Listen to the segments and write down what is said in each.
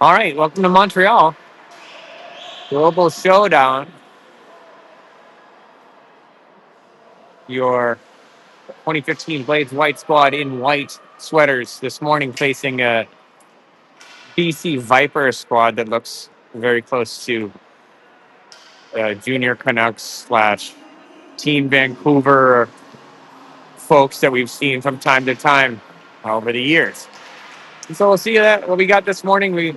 All right, welcome to Montreal. Global Showdown. Your 2015 Blades White squad in white sweaters this morning facing a BC Viper squad that looks very close to Junior Canucks slash Team Vancouver folks that we've seen from time to time over the years. And so we'll see that what we got this morning. We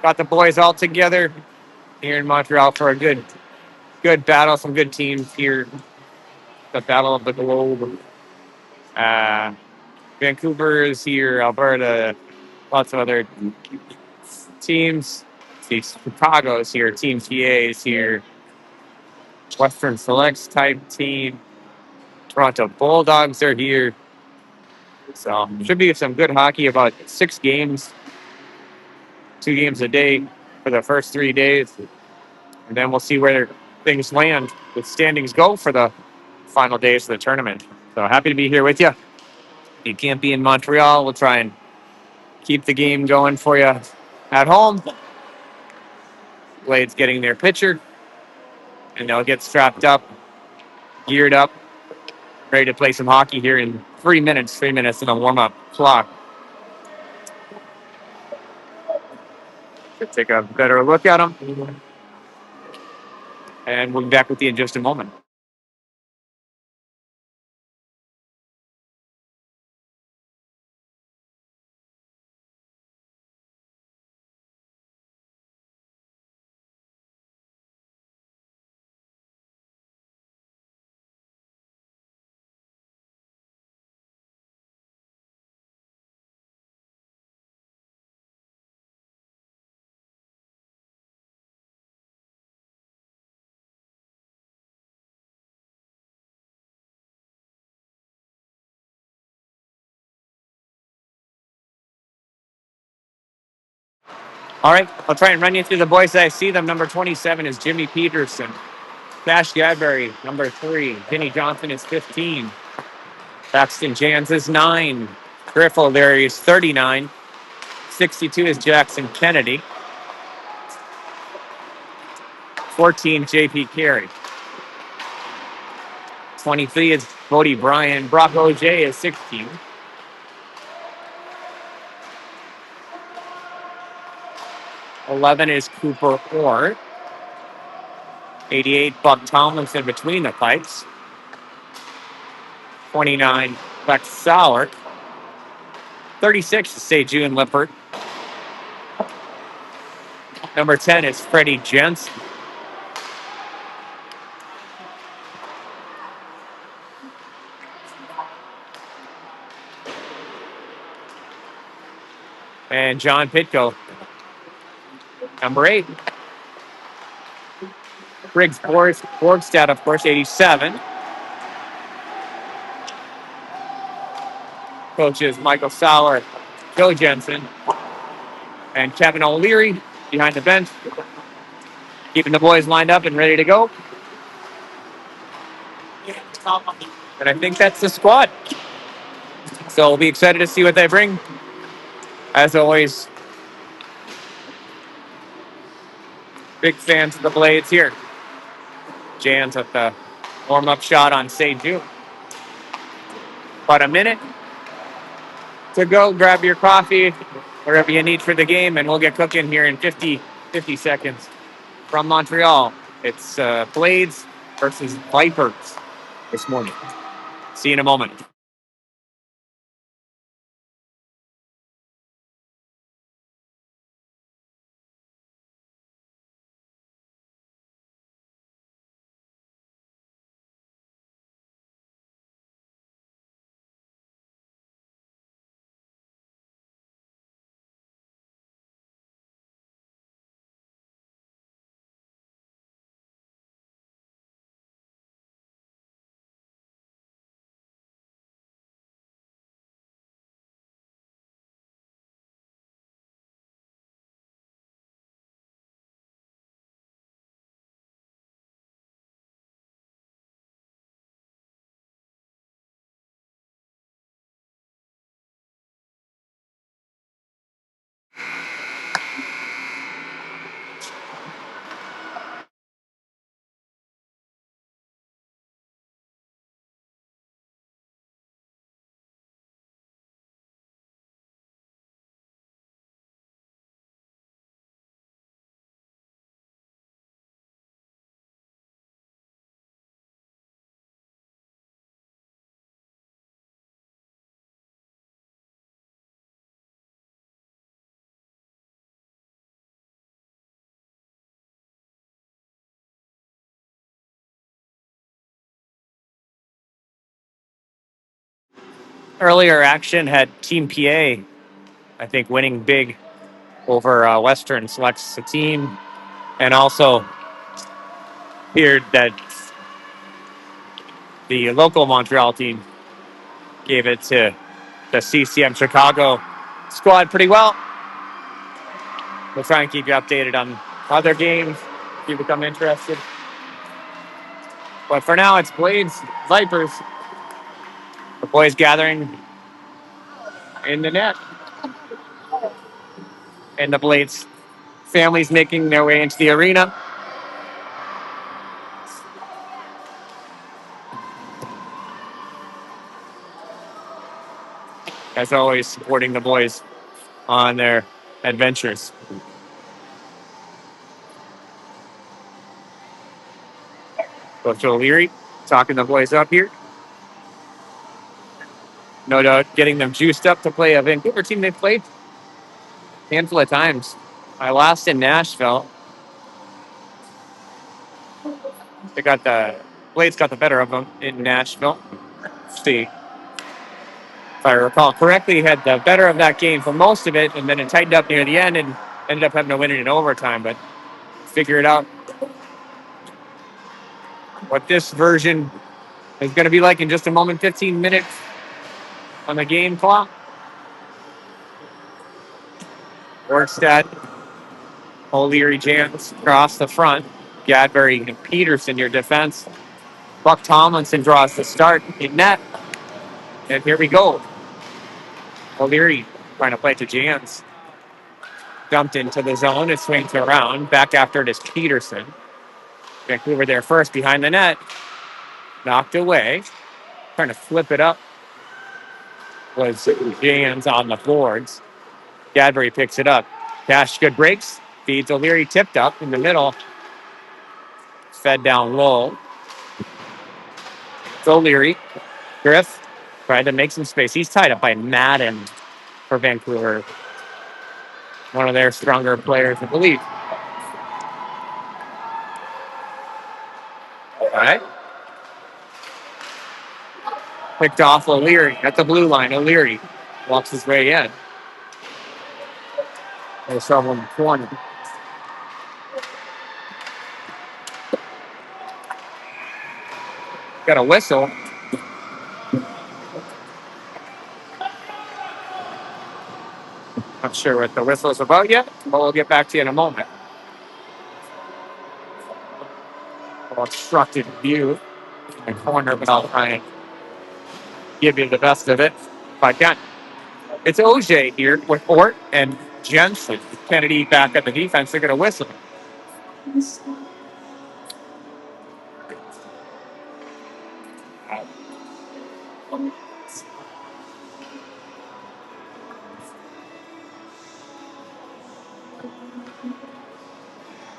got the boys all together here in Montreal for a good battle, some good teams here. The Battle of the Globe. Uh, Vancouver is here, Alberta, lots of other teams. See, Chicago is here, Team TA is here, Western Selects type team. Toronto Bulldogs are here. So should be some good hockey, about 6 games, 2 games a day for the first 3 days. And then we'll see where things land with standings go for the final days of the tournament. So happy to be here with you. If you can't be in Montreal, we'll try and keep the game going for you at home. Blades getting their pitcher, and they'll get strapped up, geared up, ready to play some hockey here in 3 minutes. 3 minutes in a warm-up clock. Should take a better look at them, and we'll be back with you in just a moment. All right, I'll try and run you through the boys. I see them. Number 27 is Jimmy Peterson. Cash Gadbury, number 3. Vinny Johnson is 15. Paxton Jans is 9. Griffel there is 39. 62 is Jackson Kennedy. 14, JP Carey. 23 is Bodie Bryan. Brock OJ is 16. 11 is Cooper Orr. 88, Buck Tomlinson between the pipes. 29, Lex Sauer. 36 is Sejun Lippert. Number 10 is Freddie Jensen. And John Pitko. Number 8. Briggs Borgstad, of course, 87. Coaches Michael Sauer, Joe Jensen, and Kevin O'Leary behind the bench, keeping the boys lined up and ready to go. And I think that's the squad. So we'll be excited to see what they bring. As always, big fans of the Blades here. Jans at the warm-up shot on Seju. About a minute to go. Grab your coffee, whatever you need for the game, and we'll get cooking here in 50 seconds. From Montreal, it's Blades versus Vipers this morning. See you in a moment. Earlier action had Team PA, I think, winning big over Western Selects a team, and also heard that the local Montreal team gave it to the CCM Chicago squad pretty well. We'll try and keep you updated on other games if you become interested. But for now, it's Blades Vipers. The boys gathering in the net, and the Blades families making their way into the arena. As always, supporting the boys on their adventures. Coach O'Leary talking the boys up here. No doubt getting them juiced up to play a Vancouver team they've played a handful of times. I lost in Nashville. The Blades got the better of them in Nashville. Let's see. If I recall correctly, had the better of that game for most of it, and then it tightened up near the end and ended up having to win it in overtime. But figure it out what this version is going to be like in just a moment. 15 minutes on the game clock. Workstead, O'Leary, Jans across the front. Gadbury and Peterson, your defense. Buck Tomlinson draws the start in net. And here we go. O'Leary trying to play to Jans. Dumped into the zone. It swings around. Back after it is Peterson. Vancouver there first behind the net. Knocked away. Trying to flip it up was Jans on the boards. Gadbury picks it up. Cash good breaks. Feeds O'Leary, tipped up in the middle. Fed down low. It's O'Leary. Griff tried to make some space. He's tied up by Madden for Vancouver. One of their stronger players, I believe. All right. Picked off O'Leary at the blue line. O'Leary walks his way in. There's someone in the corner. Got a whistle. Not sure what the whistle is about yet, but we'll get back to you in a moment. Obstructed view in the corner, but I'll try and give you the best of it if I can. It's OJ here with Ort and Jensen. Kennedy back at the defense. They're going to whistle.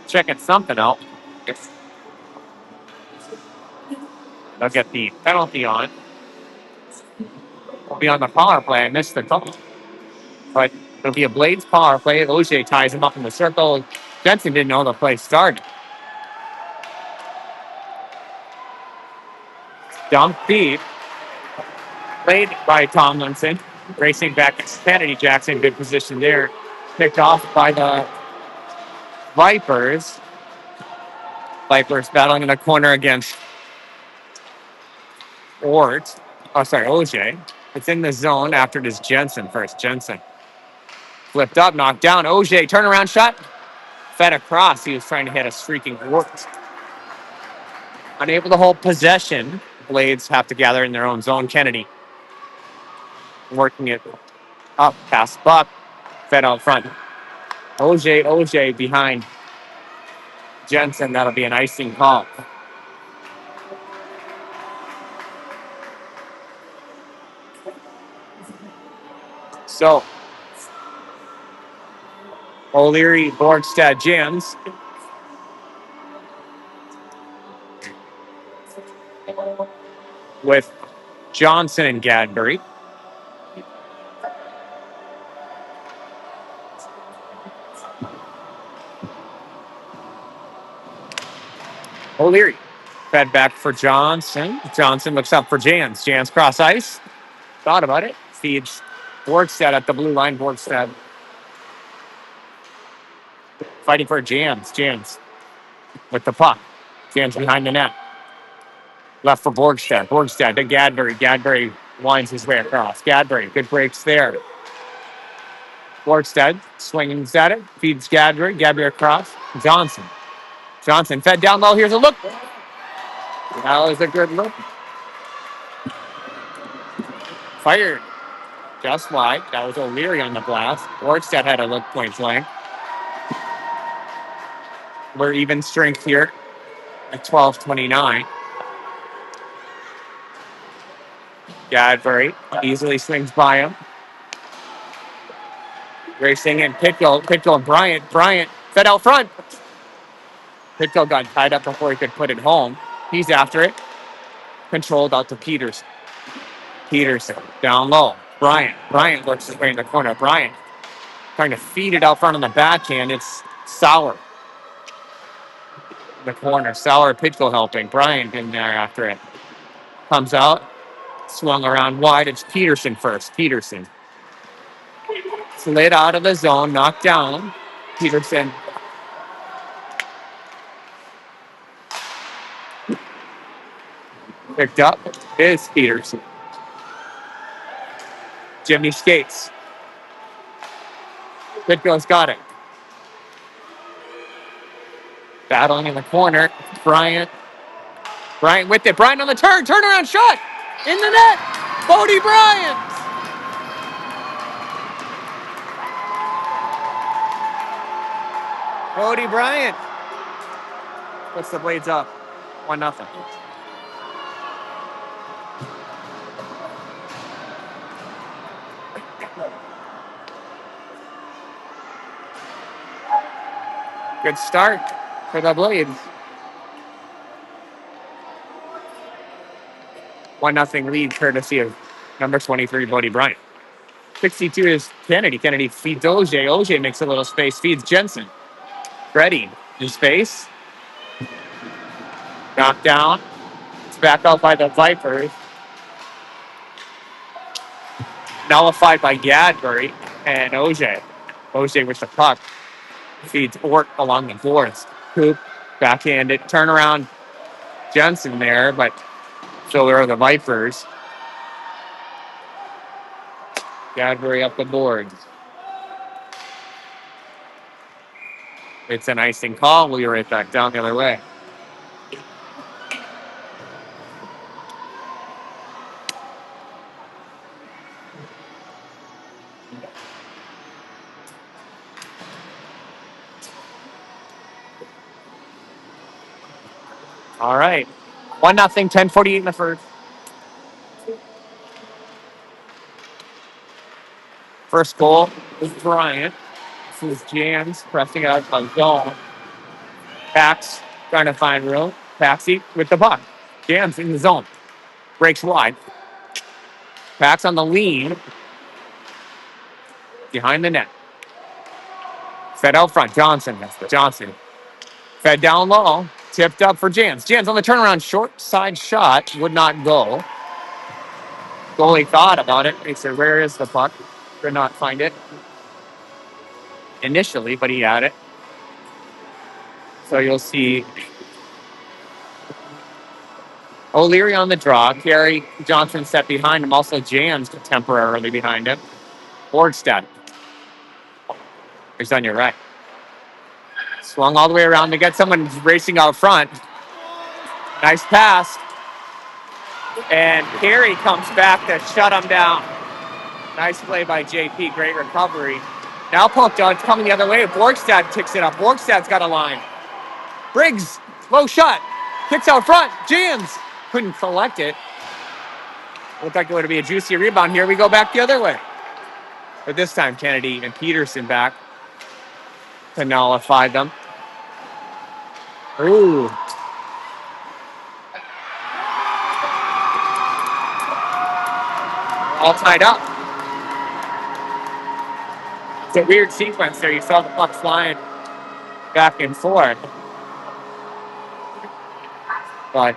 Checking something out. They'll get the penalty on. We'll be on the power play. I missed the call. But it'll be a Blades power play. OJ ties him up in the circle. Jensen didn't know the play started. Dump deep. Played by Tomlinson. Racing back to Kennedy. Jackson, good position there. Picked off by the Vipers. Vipers battling in the corner against OJ. It's in the zone after it is Jensen first. Jensen flipped up, knocked down. OJ, turnaround shot. Fed across. He was trying to hit a streaking Wart. Unable to hold possession. Blades have to gather in their own zone. Kennedy working it up past Buck. Fed out front. OJ behind Jensen. That'll be an icing call. So, O'Leary, Borgstad, Jans. With Johnson and Gadbury. O'Leary fed back for Johnson. Johnson looks up for Jans. Jans cross ice. thought about it. Feeds Borgstad at the blue line. Borgstad fighting for Jans. Jans with the puck. Jans behind the net. Left for Borgstad. Borgstad to Gadbury. Gadbury winds his way across. Gadbury, good breaks there. Borgstad swings at it. Feeds Gadbury. Gadbury across. Johnson. Johnson fed down low. Here's a look. That was a good look. Fired just wide. That was O'Leary on the blast. Borgstad had a look point blank. We're even strength here at 12:29. Gadbury easily swings by him. Racing in Pitkill and Bryant. Bryant fed out front. Pitkill got tied up before he could put it home. He's after it. Controlled out to Peterson. Peterson down low. Bryant works his way in the corner. Bryant trying to feed it out front on the backhand. It's Sauer. The corner. Sauer, Pitkill helping. Bryant in there after it. Comes out. Swung around wide. It's Peterson first. Peterson. Slid out of the zone. Knocked down. Peterson. Picked up is Peterson. Jimmy skates. Pitko's got it. Battling in the corner. Bryant with it. Bryant on the turnaround shot. In the net. Bodie Bryant. Bodie Bryant puts the Blades up. 1-0. Good start for the Blades. 1-0 lead courtesy of number 23, Bodie Bryant. 62 is Kennedy. Kennedy feeds OJ. OJ makes a little space, feeds Jensen. Ready in space. Knocked down. It's back out by the Vipers. Nullified by Gadbury and OJ. OJ with the puck. Feeds Ort along the boards. Coop, backhanded, turnaround. Jensen there, but so there are the Vipers. Gadbury up the boards. It's an icing call. We'll be right back down the other way. All right. 1-0, 10:48 in the first. First goal is Bryant. This is Jans pressing out on zone. Pax trying to find room. Paxi with the puck. Jans in the zone. Breaks wide. Pax on the lean. Behind the net. Fed out front. Johnson. Fed down low. Tipped up for Jans. Jans on the turnaround. Short side shot. Would not go. Goalie thought about it. He said, where is the puck? Could not find it initially, but he had it. So you'll see O'Leary on the draw. Kerry Johnson set behind him. Also Jans temporarily behind him. Borgstad. He's on your right. Swung all the way around to get someone racing out front. Nice pass. And Kerry comes back to shut him down. Nice play by JP. Great recovery. Now poked out. It's coming the other way. Borgstad ticks it up. Borgstad's got a line. Briggs, low shot. Kicks out front. Jans couldn't collect it. Looked like it would be a juicy rebound. Here we go back the other way. But this time, Kennedy and Peterson back to nullify them. Ooh. All tied up. It's a weird sequence there. You saw the puck flying back and forth. But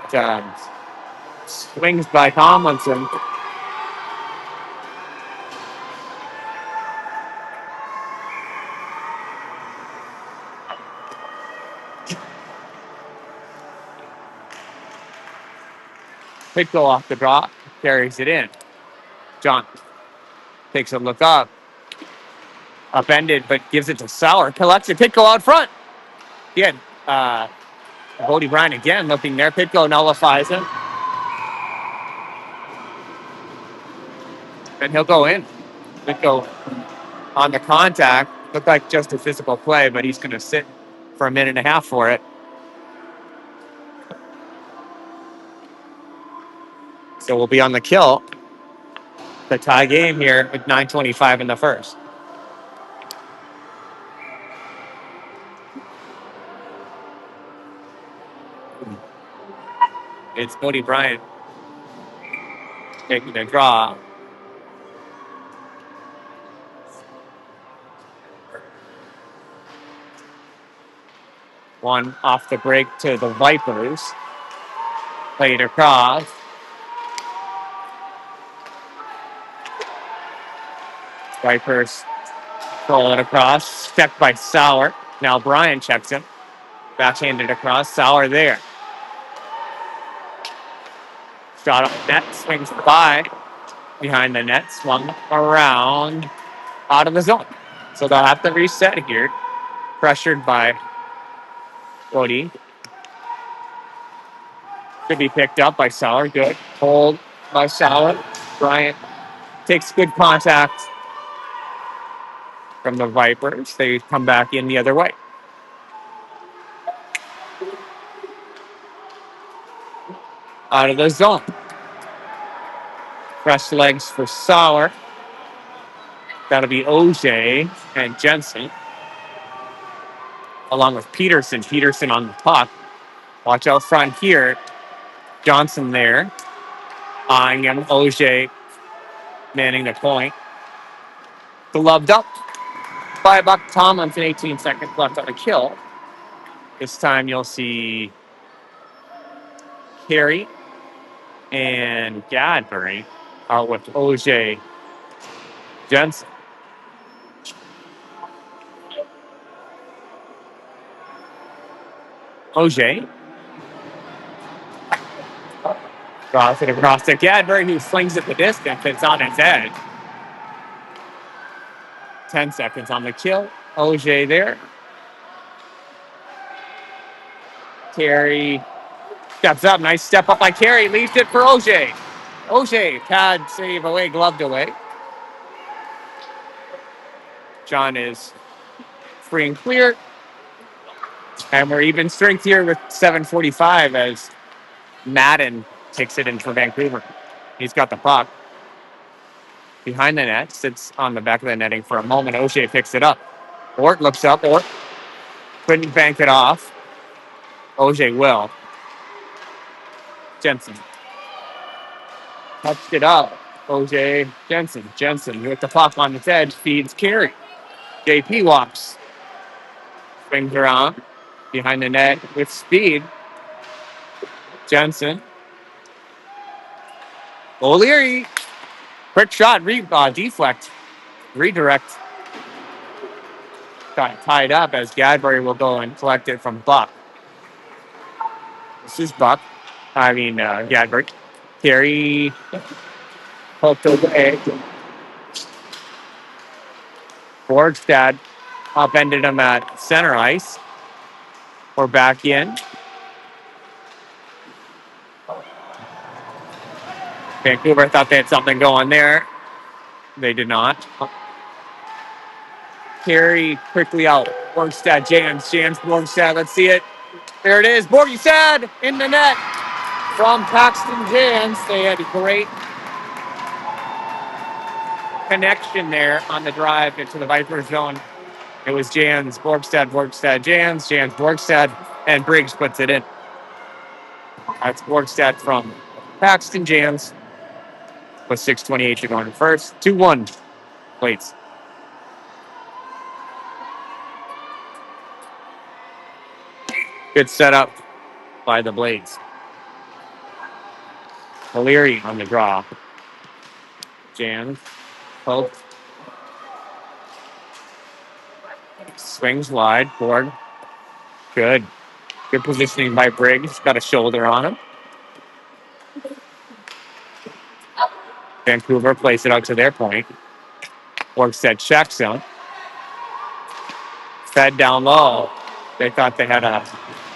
swings by Tomlinson. Pitko off the drop, carries it in. John takes a look up, upended, but gives it to Sauer. Collects it. Pitko out front. Again, Bodie Bryant again looking there. Pitko nullifies him. And he'll go in. Pitko on the contact. Looked like just a physical play, but he's going to sit for a minute and a half for it. So we'll be on the kill. The tie game here with 9:25 in the first. It's Bodie Bryant taking the draw. One off the break to the Vipers. Played across. Vipers roll it across. Checked by Sauer. Now Bryant checks him. Backhanded across. Sauer there. Shot up the net. Swings by. Behind the net. Swung around. Out of the zone. So they'll have to reset here. Pressured by Bodie. Could be picked up by Sauer. Good. Hold by Sauer. Bryant takes good contact from the Vipers. They come back in the other way. Out of the zone. Fresh legs for Sauer. That'll be OJ and Jensen. Along with Peterson. Peterson on the puck. Watch out front here. Johnson there. Eyeing him. OJ manning the point. Gloved up by Buck Tomlinson. 18 seconds left on the kill. This time you'll see Carey and Gadbury out with OJ Jensen. OJ draws it across to Gadbury, who slings it the distance. It's on its edge. 10 seconds on the kill. OJ there. Carey steps up. Nice step up by Carey. Leaves it for OJ. OJ, pad save away, gloved away. John is free and clear. And we're even strength here with 7:45 as Madden takes it in for Vancouver. He's got the puck. Behind the net, sits on the back of the netting for a moment. O'Shea picks it up. Ort looks up. Ort couldn't bank it off. O'Shea will. Jensen touched it up. O'Shea Jensen. Jensen with the puck on its edge feeds Carey. JP walks. Swings around. Behind the net with speed. Jensen. O'Leary. Quick shot. Deflect. Redirect. Got tied up as Gadbury will go and collect it from Buck. This is Buck. Gadbury. Carey poked away. Borgstad upended him at center ice. We're back in. Vancouver thought they had something going there. They did not. Carey quickly out. Borgstad, Jans, Borgstad. Let's see it. There it is. Borgstad in the net from Paxton Jans. They had a great connection there on the drive into the Viper zone. It was Jans, Borgstad, Jans, Borgstad, and Briggs puts it in. That's Borgstad from Paxton Jans with 6:28 to go in the first. 2-1 Blades. Good setup by the Blades. O'Leary on the draw. Jans, Pope. Swings wide. Borg. Good. Good positioning by Briggs. Got a shoulder on him. Vancouver plays it out to their point. Workstead checks him. Fed down low. They thought they had a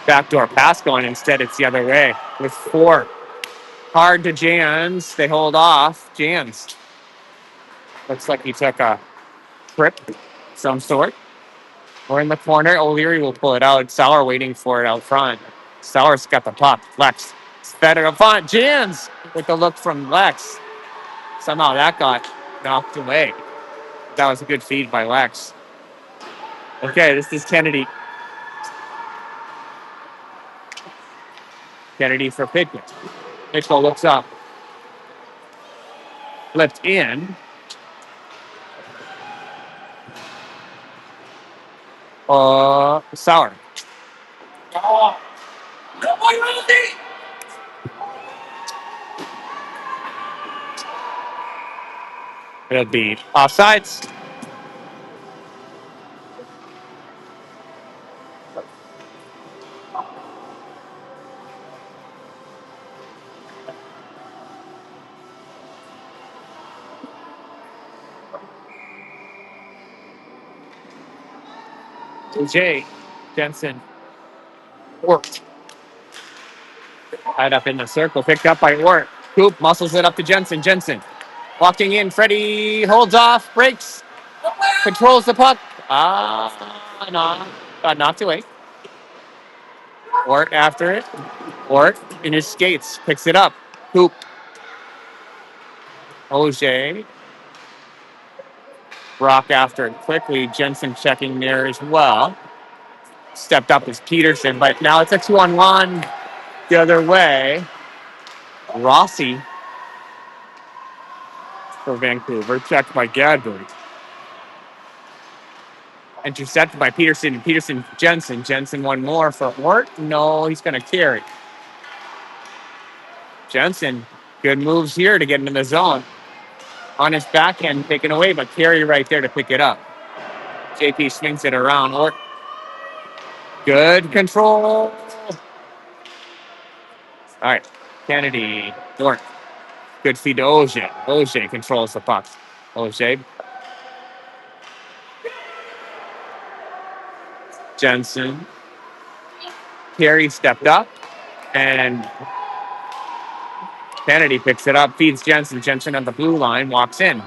backdoor pass going. Instead, it's the other way with 4. Hard to Jans. They hold off. Jans. Looks like he took a trip of some sort. We're in the corner. O'Leary will pull it out. Sauer waiting for it out front. Sauer's got the puck. Lex. Fed it up front. Jans with the look from Lex. Somehow that got knocked away. That was a good feed by Lex. Okay, this is Kennedy. Kennedy for Pitkin. Mitchell looks up. Flipped in. Sauer. It'll be offsides. Jay Jensen worked. Tied up in the circle. Picked up by Ort. Coop muscles it up to Jensen. Jensen walking in. Freddie holds off. Breaks. Controls the puck. No. Got knocked away. Ort after it. Ort in his skates. Picks it up. Coop. Auger. Brock after it quickly. Jensen checking there as well. Stepped up as Peterson, but now it's a 2-on-1 the other way. Rossi for Vancouver. Checked by Gadbury. Intercepted by Peterson. Peterson, Jensen. Jensen one more for Ort. No, he's going to carry. Jensen, good moves here to get into the zone. On his backhand, taken away, but carry right there to pick it up. JP swings it around. Ort. Good control. All right. Kennedy. Ort. Good feed to Auger. Auger controls the puck. Auger. Jensen. Carey stepped up, and Kennedy picks it up, feeds Jensen. Jensen on the blue line, walks in.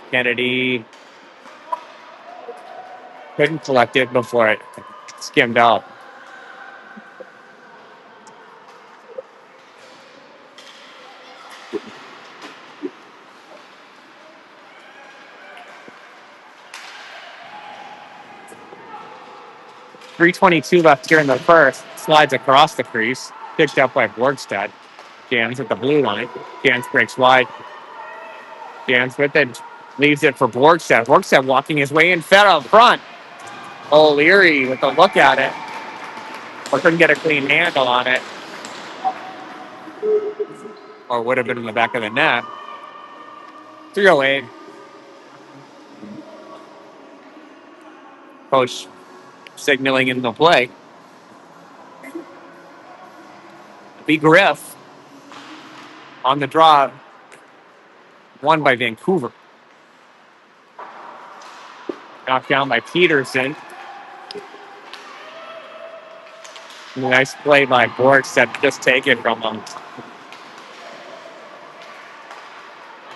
Kennedy couldn't collect it before it skimmed out. .322 left here in the first. Slides across the crease. Picked up by Borgstad. Jans at the blue line. Jans breaks wide. Jans with it. Leaves it for Borgstad. Borgstad walking his way in. Fed up front. O'Leary with a look at it. Or couldn't get a clean handle on it. Or would have been in the back of the net. 308. Coach signaling in the play. B. Griff on the draw. Won by Vancouver. Knocked down by Peterson. Nice play by Borgstad. Just take it from him.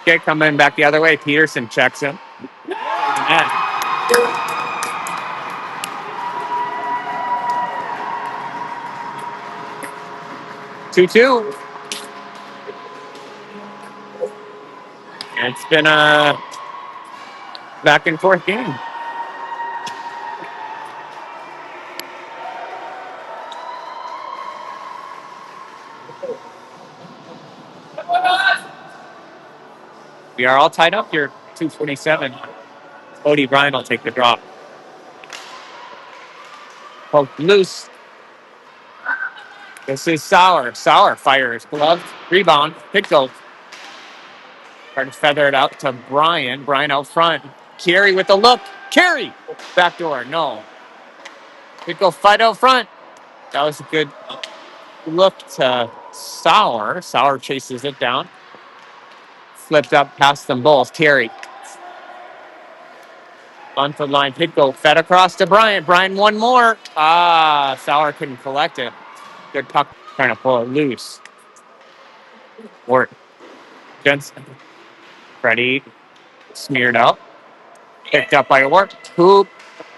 Okay, coming back the other way. Peterson checks him. 2-2. It's been a back and forth game. We are all tied up here. 2:47. Cody Bryan will take the drop. Poked loose. This is Sauer. Sauer fires. Glove. Rebound. Pickle. Trying to feather it out to Bryan. Bryan out front. Carey with the look. Carey! Backdoor. No. Pickle fight out front. That was a good look to Sauer. Sauer chases it down. Flipped up past them both. Terry. On the line. Pitko fed across to Bryant. Bryant one more. Sauer couldn't collect it. Good puck trying to pull it loose. Work. Jensen. Freddie smeared up. Picked up by Work. Hoop.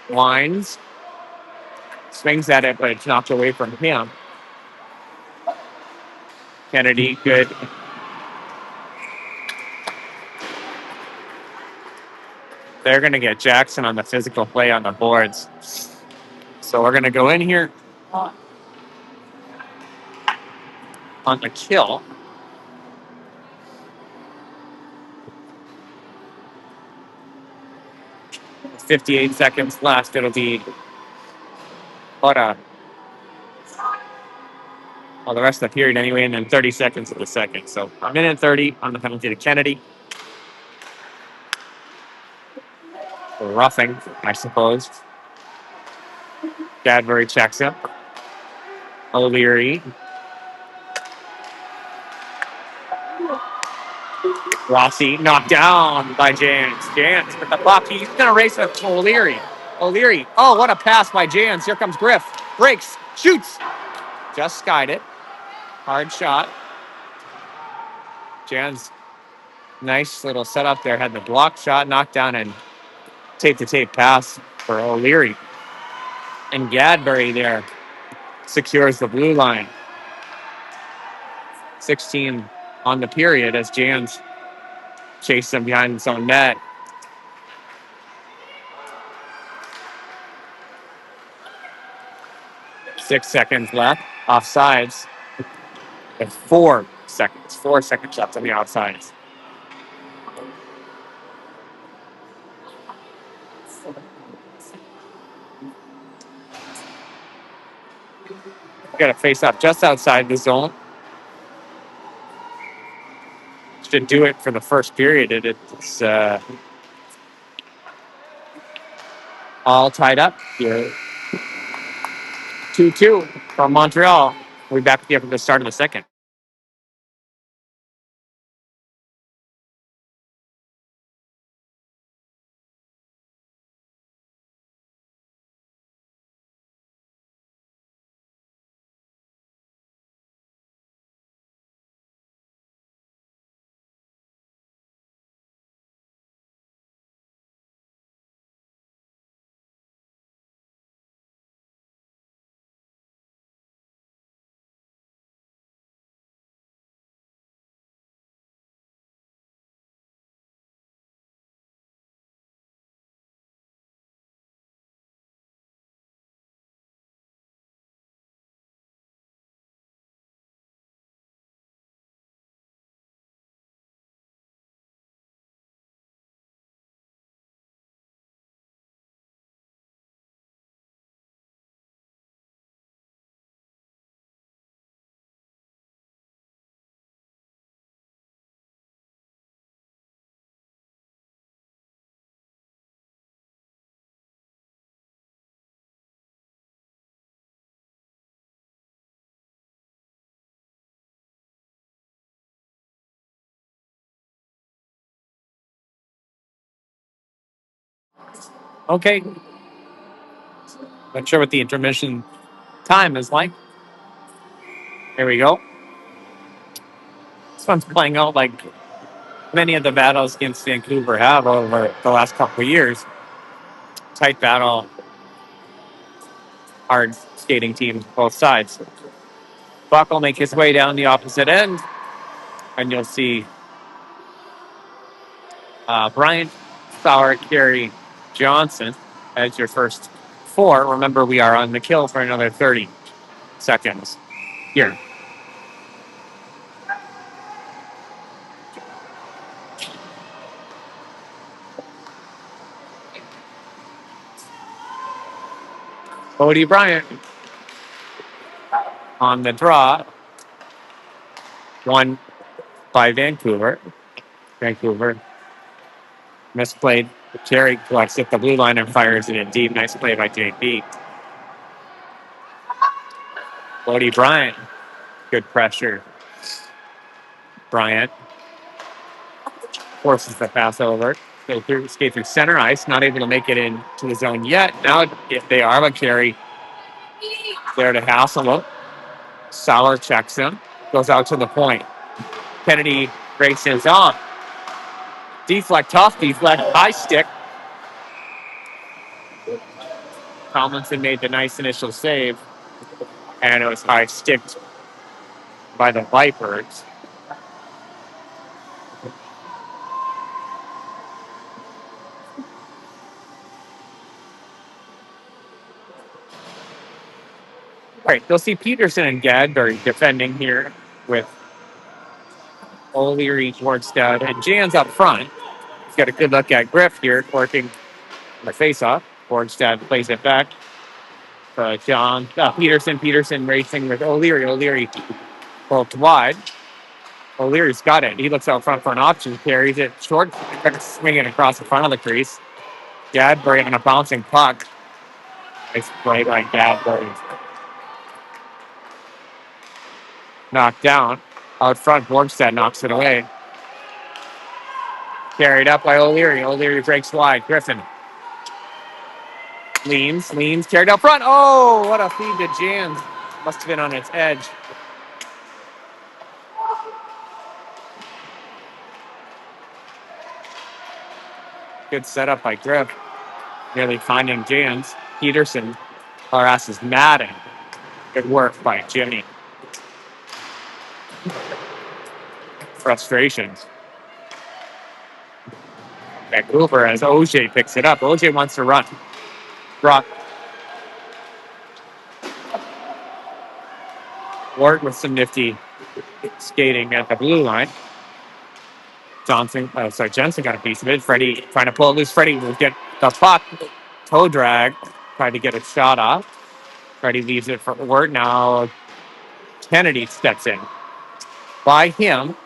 Winds. Swings at it, but it's knocked away from him. Kennedy, good. They're going to get Jackson on the physical play on the boards. So we're going to go in here on the kill. With 58 seconds left. It'll be the rest of the period anyway, and then 30 seconds of the second. So a minute and 30 on the penalty to Kennedy. Roughing, I suppose. Gadbury checks it. O'Leary. Rossi knocked down by Jans. Jans with the puck. He's going to race with O'Leary. O'Leary. Oh, what a pass by Jans. Here comes Griff. Breaks. Shoots. Just skied it. Hard shot. Jans, nice little setup there. Had the block shot knocked down and tape-to-tape pass for O'Leary. And Gadbury there secures the blue line. 16 on the period as Jans chased him behind his own net. Six seconds left. Offsides. And 4 seconds. 4 seconds left on the offsides. Got to face up just outside the zone. Should do it for the first period. It's all tied up here. 2-2 from Montreal. We'll be back with you after the start of the second. Okay. Not sure what the intermission time is like. Here we go. This one's playing out like many of the battles against Vancouver have over the last couple of years. Tight battle, hard skating teams, both sides. Buck will make his way down the opposite end, and you'll see Bryant, Sauer, Carey, Johnson as your first 4. Remember, we are on the kill for another 30 seconds here. Cody Bryant on the draw. One by Vancouver. Vancouver misplayed. Terry collects at the blue line and fires it in deep. Nice play by JP. Cody Bryant Good pressure. Bryant forces the pass over. They skate through center ice, not able to make it into the zone yet. Now, if they are, but carry there to Hasselhoff. Sauer checks him, goes out to the point. Kennedy races on. Deflect, tough deflect, high stick. Tomlinson made the nice initial save, and it was high sticked by the Vipers. All right, you'll see Peterson and Gadbury defending here with O'Leary, Wardstad, and Jans up front. He's got a good look at Griff here, working the face-off. Wardstad plays it back. Peterson racing with O'Leary. O'Leary pulled wide. O'Leary's got it. He looks out front for an option, carries it short, swinging across the front of the crease. Gadbury on a bouncing puck. Nice play by Gadbury. Knocked down. Out front, Borgstad knocks it away. Carried up by O'Leary. O'Leary breaks wide. Griffin leans, carried up front. Oh, what a feed to Jans. Must have been on its edge. Good setup by Griff. Nearly finding Jans. Peterson harasses Madden. Good work by Jimmy. Frustrations. Vancouver as OJ picks it up. OJ wants to run. Brock. Ward with some nifty skating at the blue line. Jensen got a piece of it. Freddie trying to pull it loose. Freddie will get the puck. Toe drag. Tried to get a shot off. Freddie leaves it for Ward. Now Kennedy steps in. By him.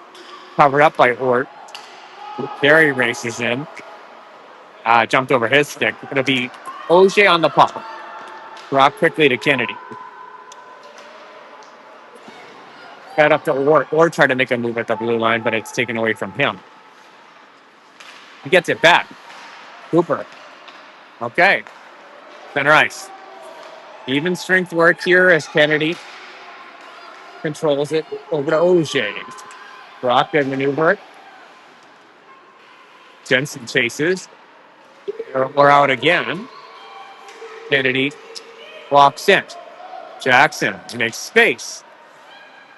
Covered up by Ort. Barry races in. Jumped over his stick. Going to be OJ on the puck. Drop quickly to Kennedy. Got up to Ort. Ort tried to make a move at the blue line, but it's taken away from him. He gets it back. Cooper. Okay. Center ice. Even strength work here as Kennedy controls it over to OJ. Brock good maneuver. Jensen chases. We're out again. Kennedy walks in. Jackson makes space.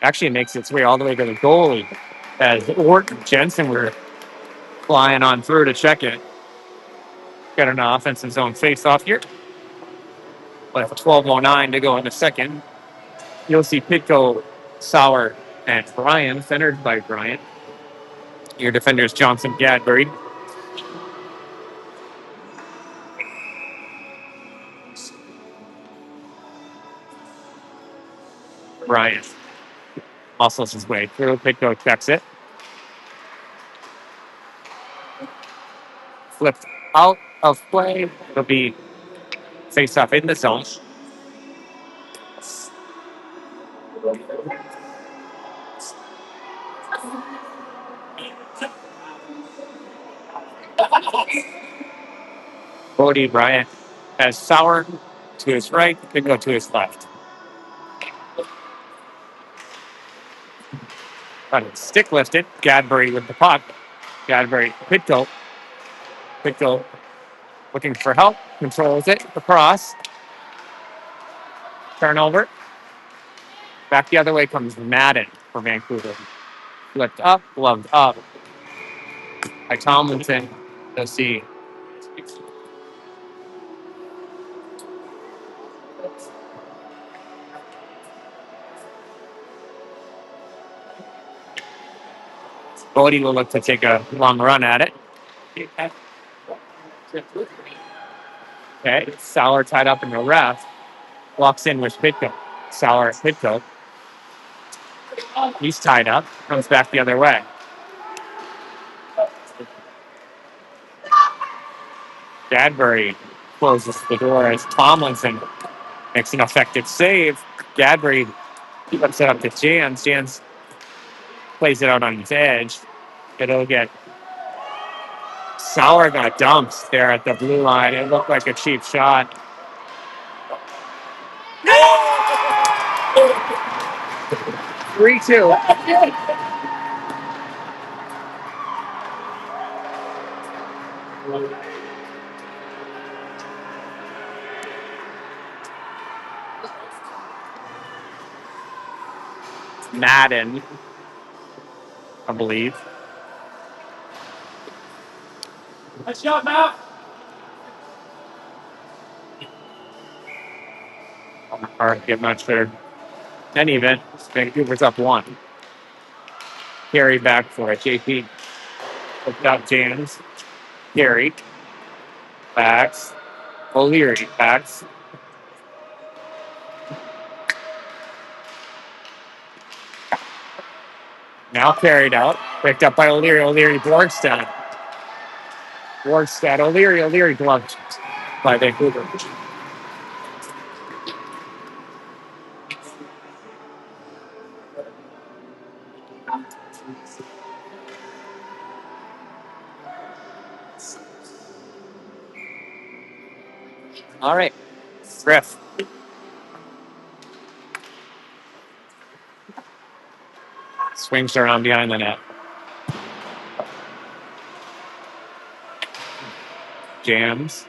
Actually makes its way all the way to the goalie as Ort and Jensen were flying on through to check it. Got an offensive zone face-off here. With 12:09 to go in the second. You'll see Pitko, Sauer, and Bryan, centered by Bryant. Your defenders, Johnson, Gadbury. Bryant muscles his way through. Pitko checks it. Flipped out of play. It'll be face-off in the zone. Bodie Bryant has Sauer to his right, Pitko to his left. Got it stick lifted. Gadbury with the puck. Gadbury, Pitko. Pitko looking for help. Controls it across. Turnover. Back the other way comes Madden for Vancouver. Flipped up, gloved up by Tomlinson. You'll see Bodie will look to take a long run at it. Okay, Sauer tied up in the ref. Walks in with Pitko. Sauer, Pitko. He's tied up. Comes back the other way. Gadbury closes the door as Tomlinson makes an effective save. Gadbury Puts it up to Jans. Jans plays it out on his edge. It'll get Sauer got dumped there at the blue line. It looked like a cheap shot. 3-2. Madden, I believe. Let's go, Matt. I'm not sure. In any event, Vancouver's up 1. Carry back for it. JP hooked up Jans. Carey backs. O'Leary backs. Now carried out. Picked up by O'Leary. O'Leary Borgstad. Borgstad. O'Leary. O'Leary gloved by Vancouver. All right. Griff. Swings around behind the net. Jams.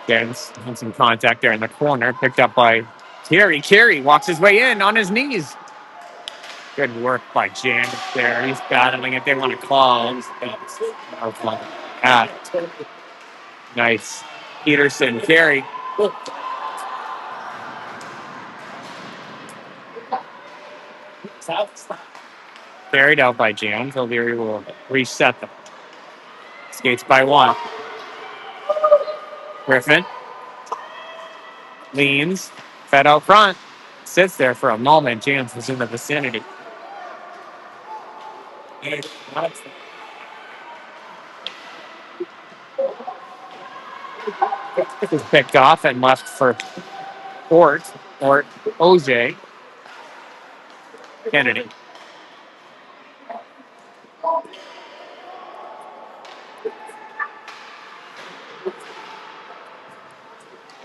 Jams on some contact there in the corner. Picked up by Carey. Carey walks his way in on his knees. Good work by Jams there. He's battling it. They want to call. Nice. Peterson. Carey. Carried out by Jams. O'Leary will reset them. Skates by 1. Griffin leans, fed out front, sits there for a moment. Jams was in the vicinity. It was picked off and left for Ort or OJ Kennedy.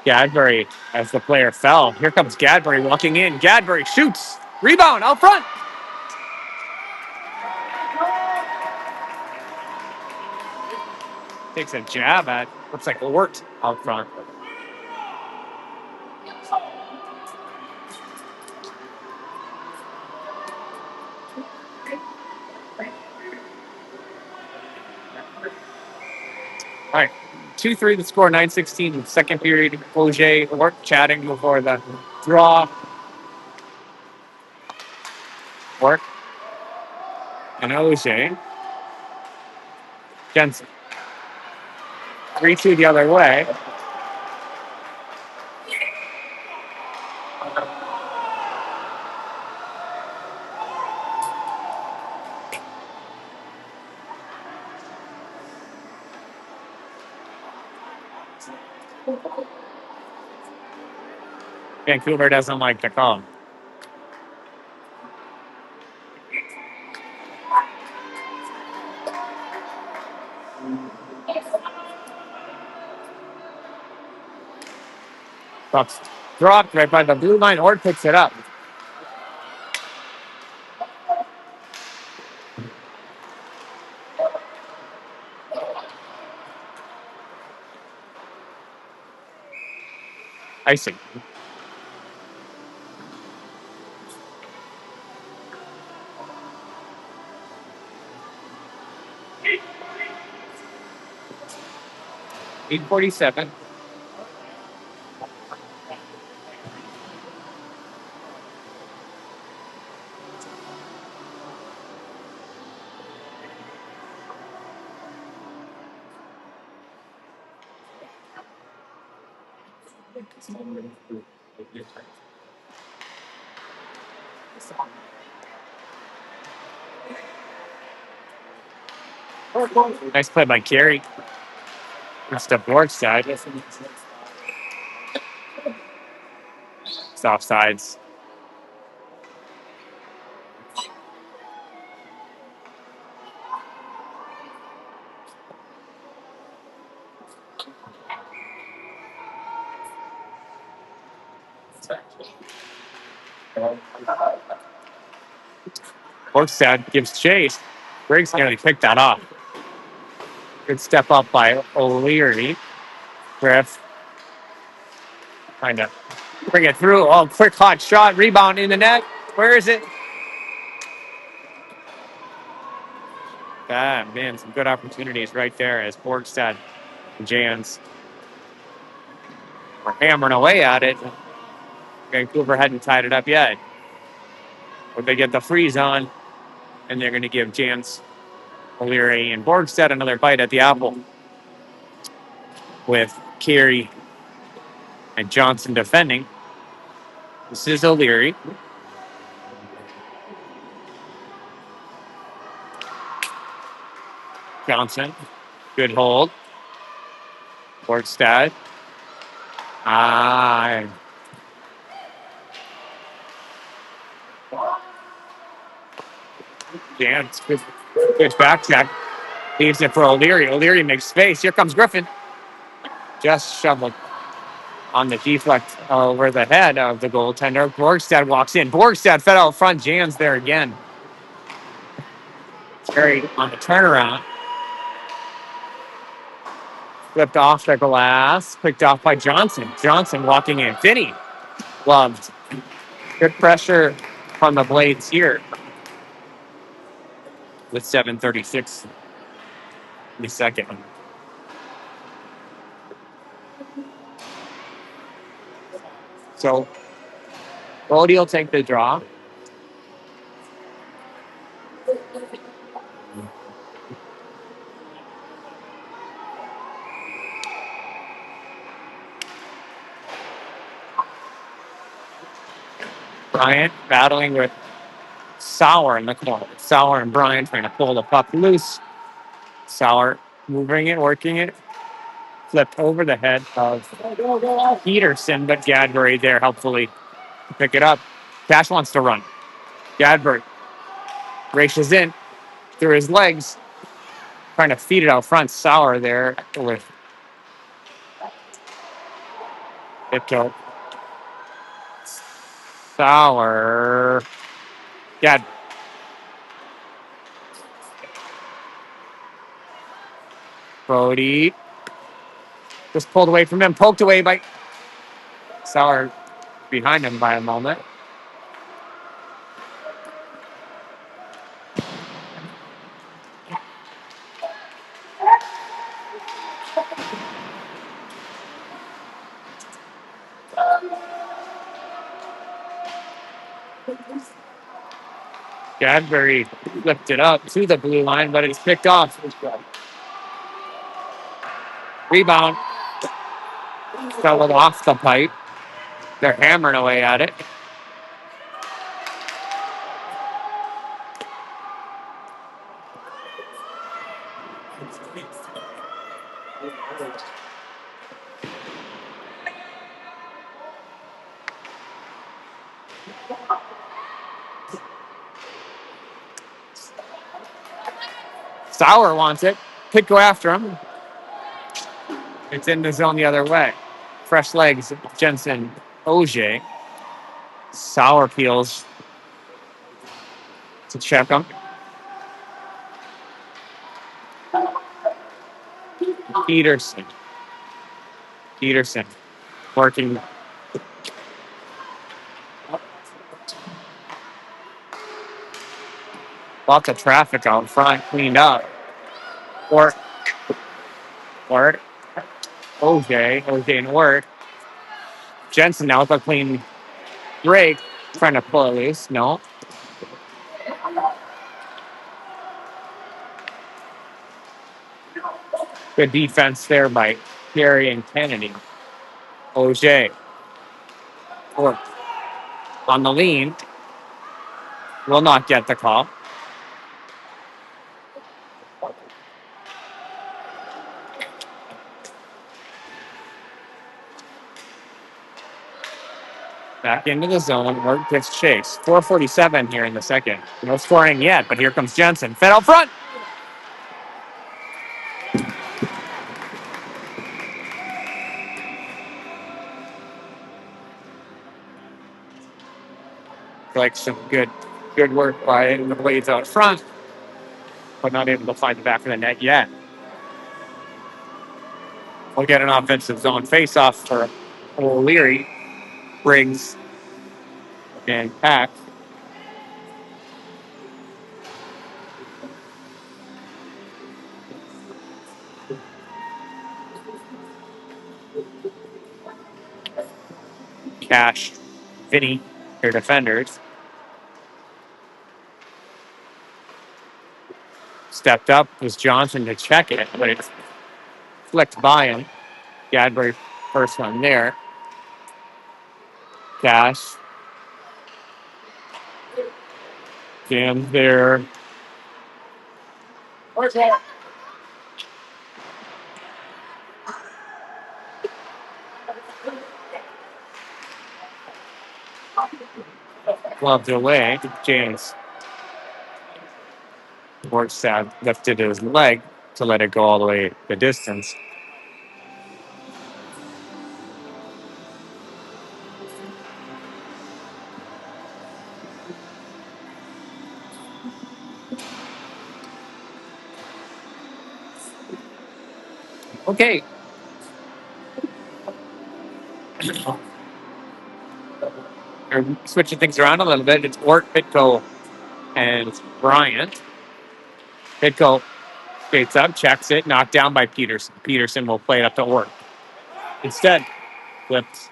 Gadbury, as the player fell. Here comes Gadbury walking in. Gadbury shoots. Rebound out front. Takes a jab at, looks like Ort out front. All right. 2-3 the score, 9:16 second period. OJ Ort chatting before the draw. Ort and OJ. Jensen. 3-2 the other way. Vancouver doesn't like to call. Bucks dropped right by the blue line. Ort picks it up. Icing. $8:47. Nice play by Carey. It's the board side. offsides. Borgstad gives chase. Briggs nearly picked that off. Good step up by O'Leary. Griff trying to bring it through. Oh, quick hot shot. Rebound in the net. Where is it? Ah, man, some good opportunities right there as Borgstad and Jans were hammering away at it. Vancouver hadn't tied it up yet. But they get the freeze on, and they're going to give Jans, O'Leary, and Borgstad another bite at the apple with Carey and Johnson defending. This is O'Leary. Johnson, good hold. Borgstad. Ah, Jans, good back check. Leaves it for O'Leary. O'Leary makes space. Here comes Griffin. Just shoveled on the deflect over the head of the goaltender. Borgstad walks in. Borgstad fed out front. Jans there again. Carried on the turnaround. Flipped off the glass. Picked off by Johnson. Johnson walking in. Finney loved. Good pressure from the Blades here with 7:36 in the second. So Bodie will take the draw. Bryant battling with Sauer in the corner. Sauer and Bryant trying to pull the puck loose. Sauer moving it, working it. Flipped over the head of Peterson, but Gadbury there helpfully to pick it up. Cash wants to run. Gadbury races in through his legs, trying to feed it out front. Sauer there with Ipto. Sauer. Gad. Bodie. Just pulled away from him, poked away by Sauer behind him by a moment. Gadbury flipped it up to the blue line, but it's picked off. Rebound. Fell it off the pipe. They're hammering away at it. Sauer wants it. Could go after him. It's in the zone the other way. Fresh legs, Jensen Ogier. Sauer peels to check him. Peterson. Peterson working. Lots of traffic out front, cleaned up. Or OJ and Ward. Jensen now with a clean break, trying to pull it loose. No. Good defense there by Gary and Kennedy. OJ. Or on the lean. Will not get the call. Back into the zone. Work gets chase. 4:47 here in the second. No scoring yet, but here comes Jensen. Fed out front. Like some good work by the Blades out front, but not able to find the back of the net yet. We'll get an offensive zone face-off for O'Leary, Briggs, and Pack. Cash, Vinny, their defenders. Stepped up was Johnson to check it, but it's flicked by him. Gadbury first one there. Cash. Jams there. Gloved away. James Workstad lifted his leg to let it go all the way the distance. Okay. We're switching things around a little bit. It's Ort, Pitco, and Bryant. Pitco skates up, checks it, knocked down by Peterson. Peterson will play it up to Ort. Instead, flipped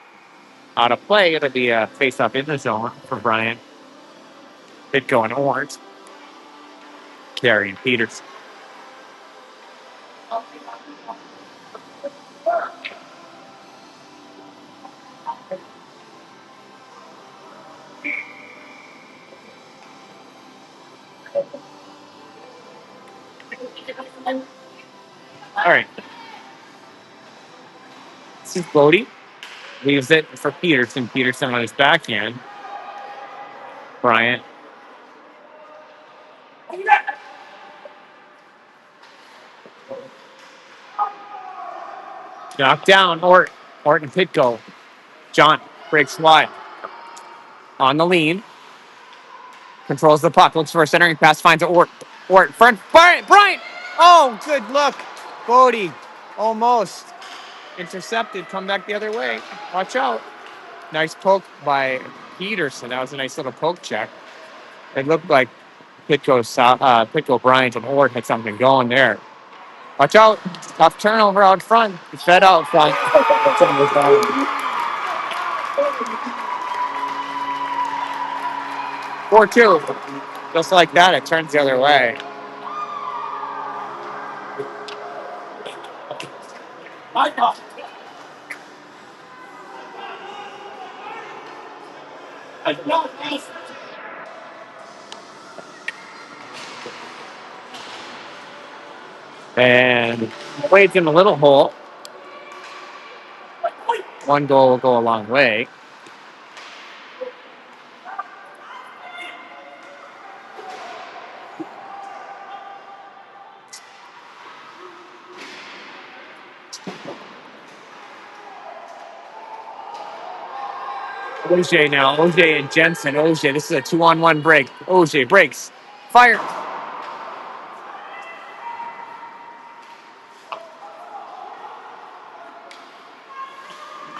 out of play. It'll be a face-up in the zone for Bryant. Pitco and Ort carrying Peterson. All right. This is Bodie. Leaves it for Peterson. Peterson on his backhand. Bryant. Knocked down. Ort and Pitco. John breaks wide. On the lean. Controls the puck. Looks for a centering pass. Finds Ort. Ort. Front. Bryant. Oh, good look. Bodie. Almost. Intercepted. Come back the other way. Watch out. Nice poke by Peterson. That was a nice little poke check. It looked like Pitco, Bryant, and Ort had something going there. Watch out. Tough turnover out front. It's fed out front. 4-2. Just like that, it turns the other way. And Wade's in the little hole. One goal will go a long way. OJ now. OJ and Jensen. OJ, this is a 2-on-1 break. OJ breaks. Fire.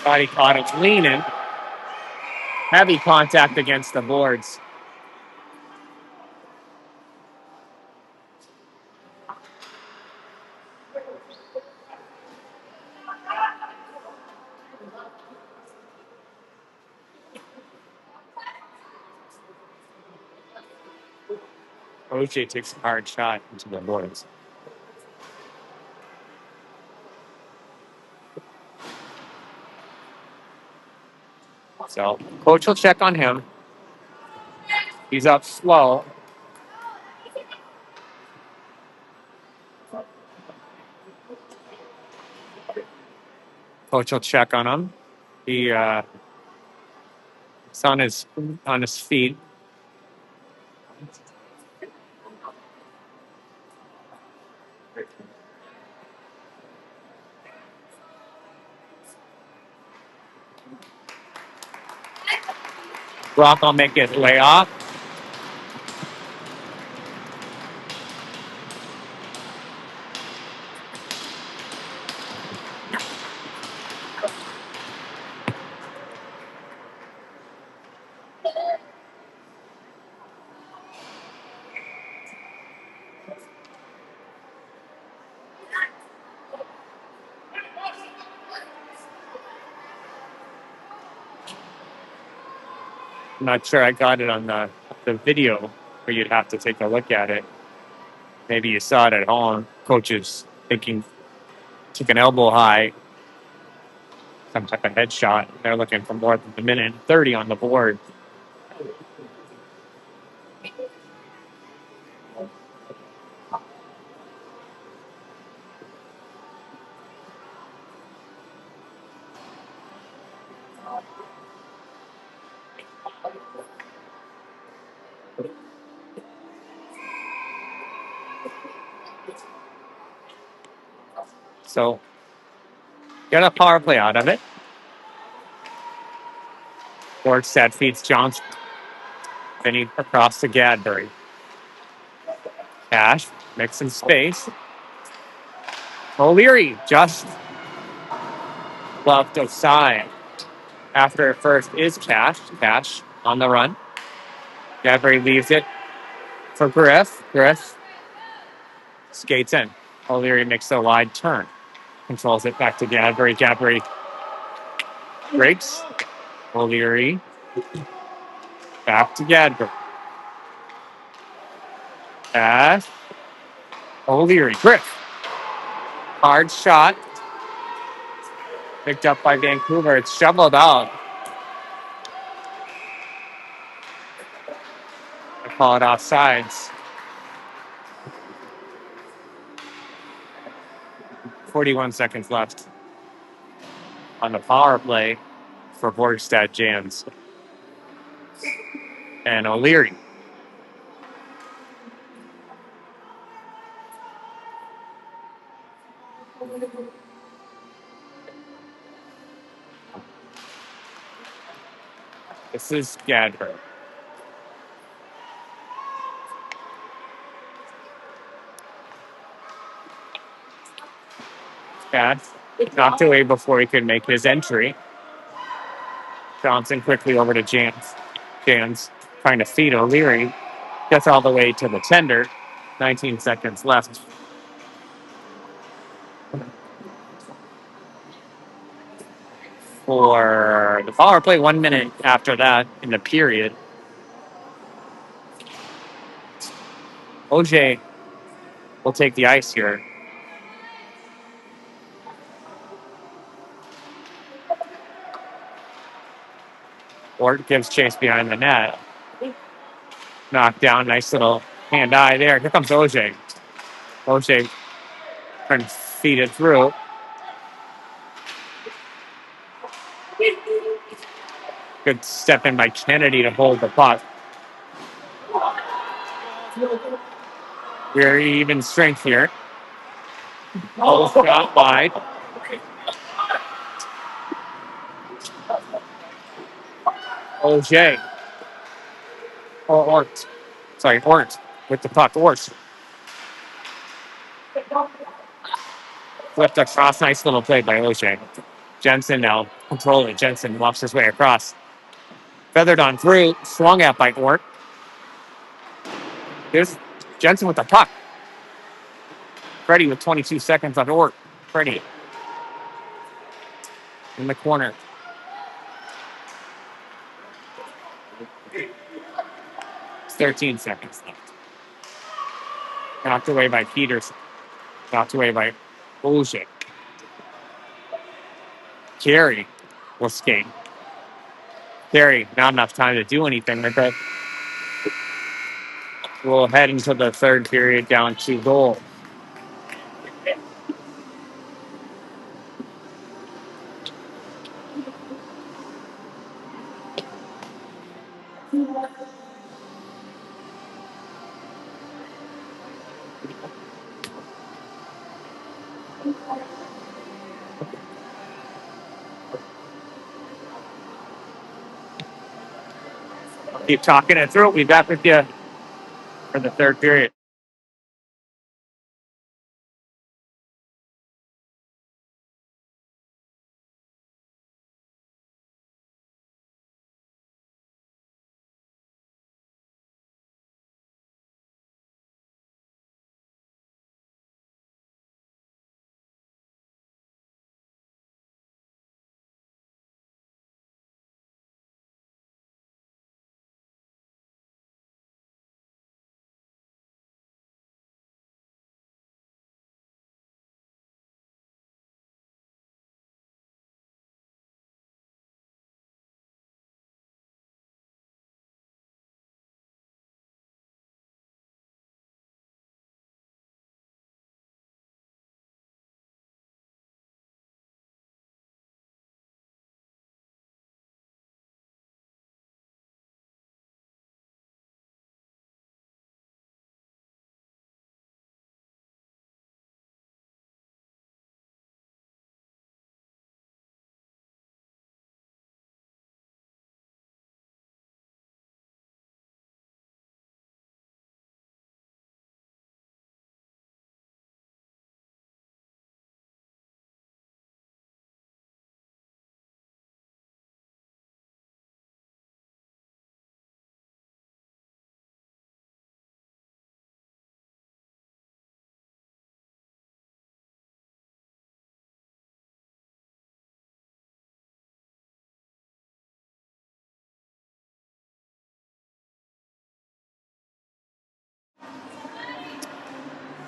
Body caught it. Leaning. Heavy contact against the boards. OJ takes a hard shot into the boards. So, coach will check on him. He's up slow. Coach will check on him. He It's on his feet. Brock will make his way off. I'm not sure I got it on the video where you'd have to take a look at it. Maybe you saw it at home. Coaches thinking, took an elbow high, some type of headshot. They're looking for more than a minute and 30 on the board. So get a power play out of it. Borgstad feeds Johnson. Vinny across to Gadbury. Cash, mixing space. O'Leary just left aside. After first is Cash. Cash on the run. Gadbury leaves it for Griff. Griff skates in. O'Leary makes a wide turn. Controls it back to Gadbury. Gadbury breaks. O'Leary back to Gadbury. Cash. O'Leary. Griff. Hard shot. Picked up by Vancouver. It's shoveled out. I call it offsides. 41 seconds left on the power play for Borgstad Jans. And O'Leary. This is Gadbury. Cash knocked away before he could make his entry. Johnson quickly over to Jans. Jans trying to feed O'Leary. Gets all the way to the tender. 19 seconds left. For the power play, 1 minute after that in the period. OJ will take the ice here. Ort gives chase behind the net. Knocked down, nice little hand-eye there. Here comes OJ. OJ trying to feed it through. Good step in by Kennedy to hold the puck. Very even strength here. Oh, shot wide. OJ. Oh, Ort. Sorry, Ort with the puck. Ort. Flipped across. Nice little play by OJ. Jensen now controlling. Jensen walks his way across. Feathered on through. Swung at by Ort. Here's Jensen with the puck. Freddie with 22 seconds on Ort. Freddie in the corner. It's 13 seconds left. Knocked away by Peterson. Knocked away by Bullshit. Carey will skate. Carey, not enough time to do anything with it. We'll head into the third period down 2 goals. Keep talking it through. We'll be back with you for the third period.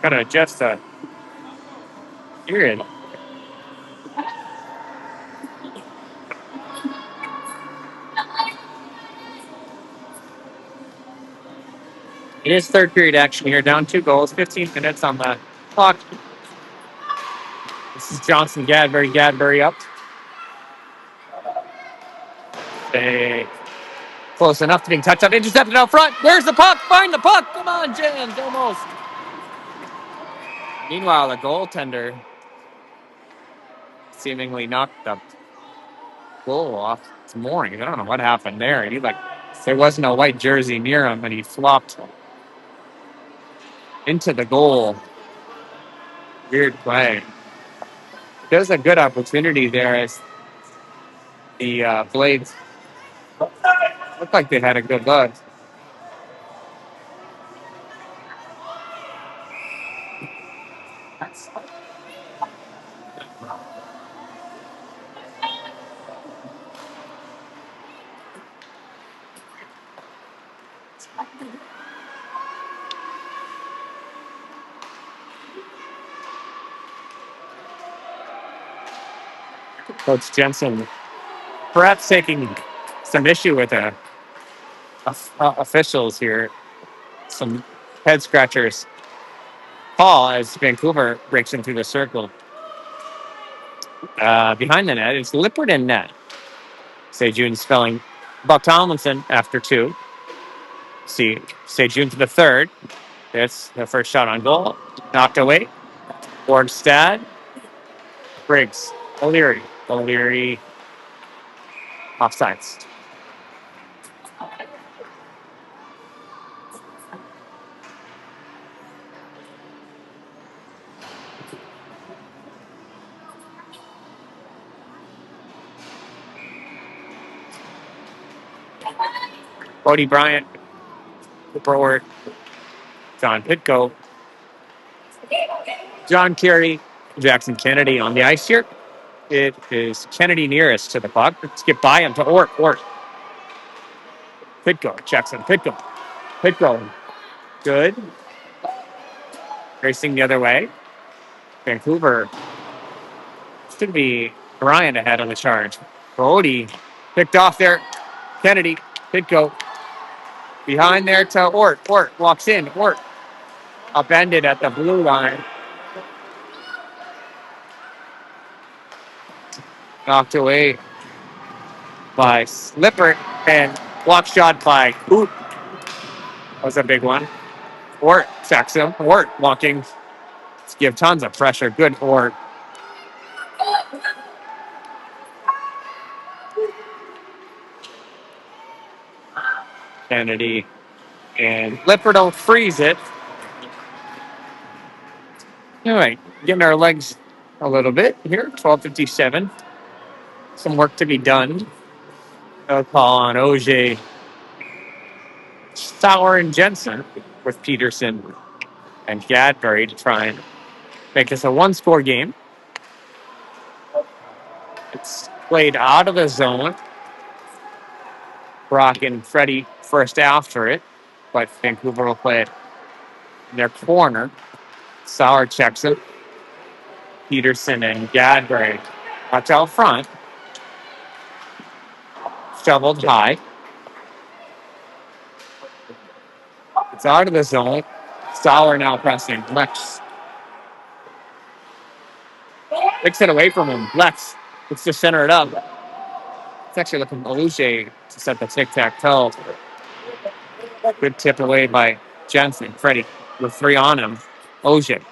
Gotta adjust the period. It is third period action here. Down 2 goals, 15 minutes on the clock. This is Johnson Gadbury. Gadbury up. They close enough to being touched up. Intercepted out front. Where's the puck? Find the puck. Come on, Jams. Almost. Meanwhile, the goaltender seemingly knocked the goal off its mooring. I don't know what happened there. There wasn't a white jersey near him, and he flopped into the goal. Weird play. There's a good opportunity there as the Blades looked like they had a good look. Coach Jensen perhaps taking some issue with officials here. Some head scratchers. Paul, as Vancouver breaks into the circle. Behind the net, it's Lippert in net. Say June spelling Buck Tomlinson after 2. Say June to the third. That's the first shot on goal. Knocked away. Borgstad. Briggs. O'Leary. O'Leary. Offsides. Cody Bryant. Cooper John Pitko. John Kerry. Jackson Kennedy on the ice here. It is Kennedy nearest to the puck. Let's get by him to Ort. Pitko. Jackson. Pitko. Good. Racing the other way. Vancouver should be Ryan ahead on the charge. Brody picked off there. Kennedy. Pitko. Behind there to Ort. Ort walks in. Ort upended at the blue line. Knocked away by Lippert and block shot by Oop. That was a big one. Ort checks him. Ort walking to give tons of pressure. Good Ort. Kennedy and Lipper don't freeze it. All right, getting our legs a little bit here. 12:57. Some work to be done. They'll call on OJ, Sauer, and Jensen with Peterson and Gadbury to try and make this a one-score game. It's played out of the zone. Brock and Freddie first after it, but Vancouver will play it in their corner. Sauer checks it. Peterson and Gadbury. Watch out front. Shoveled high. It's out of the zone. Sauer now pressing. Lex picks it away from him. Lex looks to center it up. It's actually looking for Luce to set the tic-tac-toe. Good tip away by Jensen. Freddie with three on him. Oje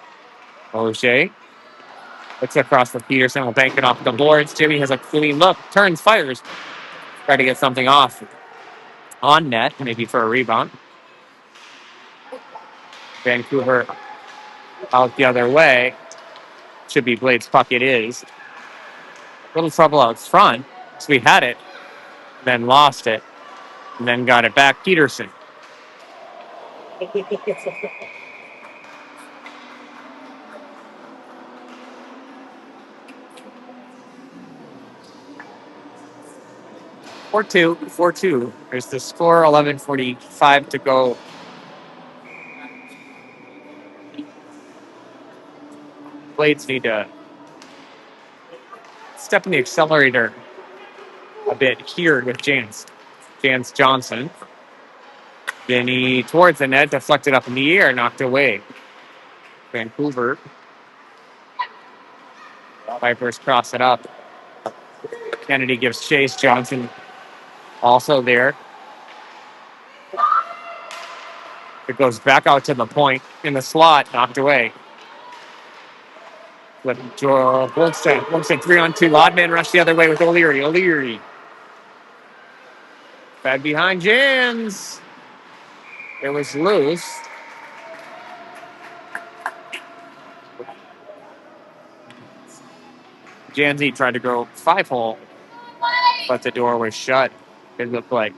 looks across for Peterson. Will bank it off the boards. Jimmy has a clean look. Turns, fires. Try to get something off on net, maybe for a rebound. Vancouver out the other way. Should be Blades' puck. It is. Little trouble out front. So we had it, then lost it, and then got it back. Peterson. Four-two. There's the score. 11:45 to go. Blades need to step in the accelerator a bit here with Jans Johnson. Then towards the net, deflected up in the air, knocked away. Vancouver. Vipers cross it up. Kennedy gives chase. Johnson also there. It goes back out to the point in the slot, knocked away. Wolfstead 3-on-2. Lodman rushed the other way with O'Leary. Fed behind Jans. It was loose. Janzi tried to go 5-hole, but the door was shut. It looked like.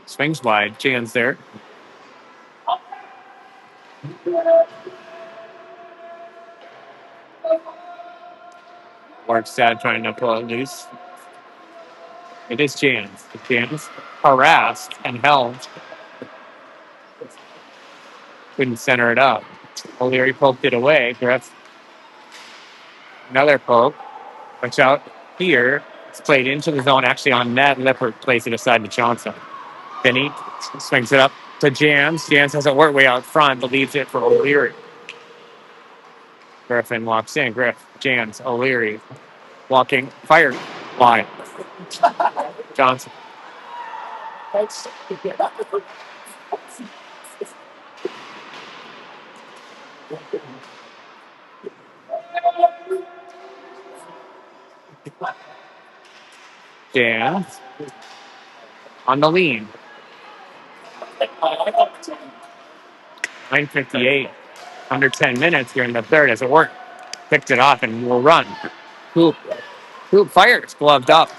Swings wide. Jans there. Workstad trying to pull it loose. It is Jans. Jans harassed and held. Couldn't center it up. O'Leary poked it away. Griff. Another poke. Watch out here. It's played into the zone, actually on net. Lippert plays it aside to Johnson. Finney swings it up to Jans. Jans has it work way out front, but leaves it for O'Leary. Griffin walks in. Jans, O'Leary. Walking, fired wide. Johnson. Jans on the lean. 9:58. Under 10 minutes here in the third as it worked. Picked it off and will run. Hoop fires. Gloved up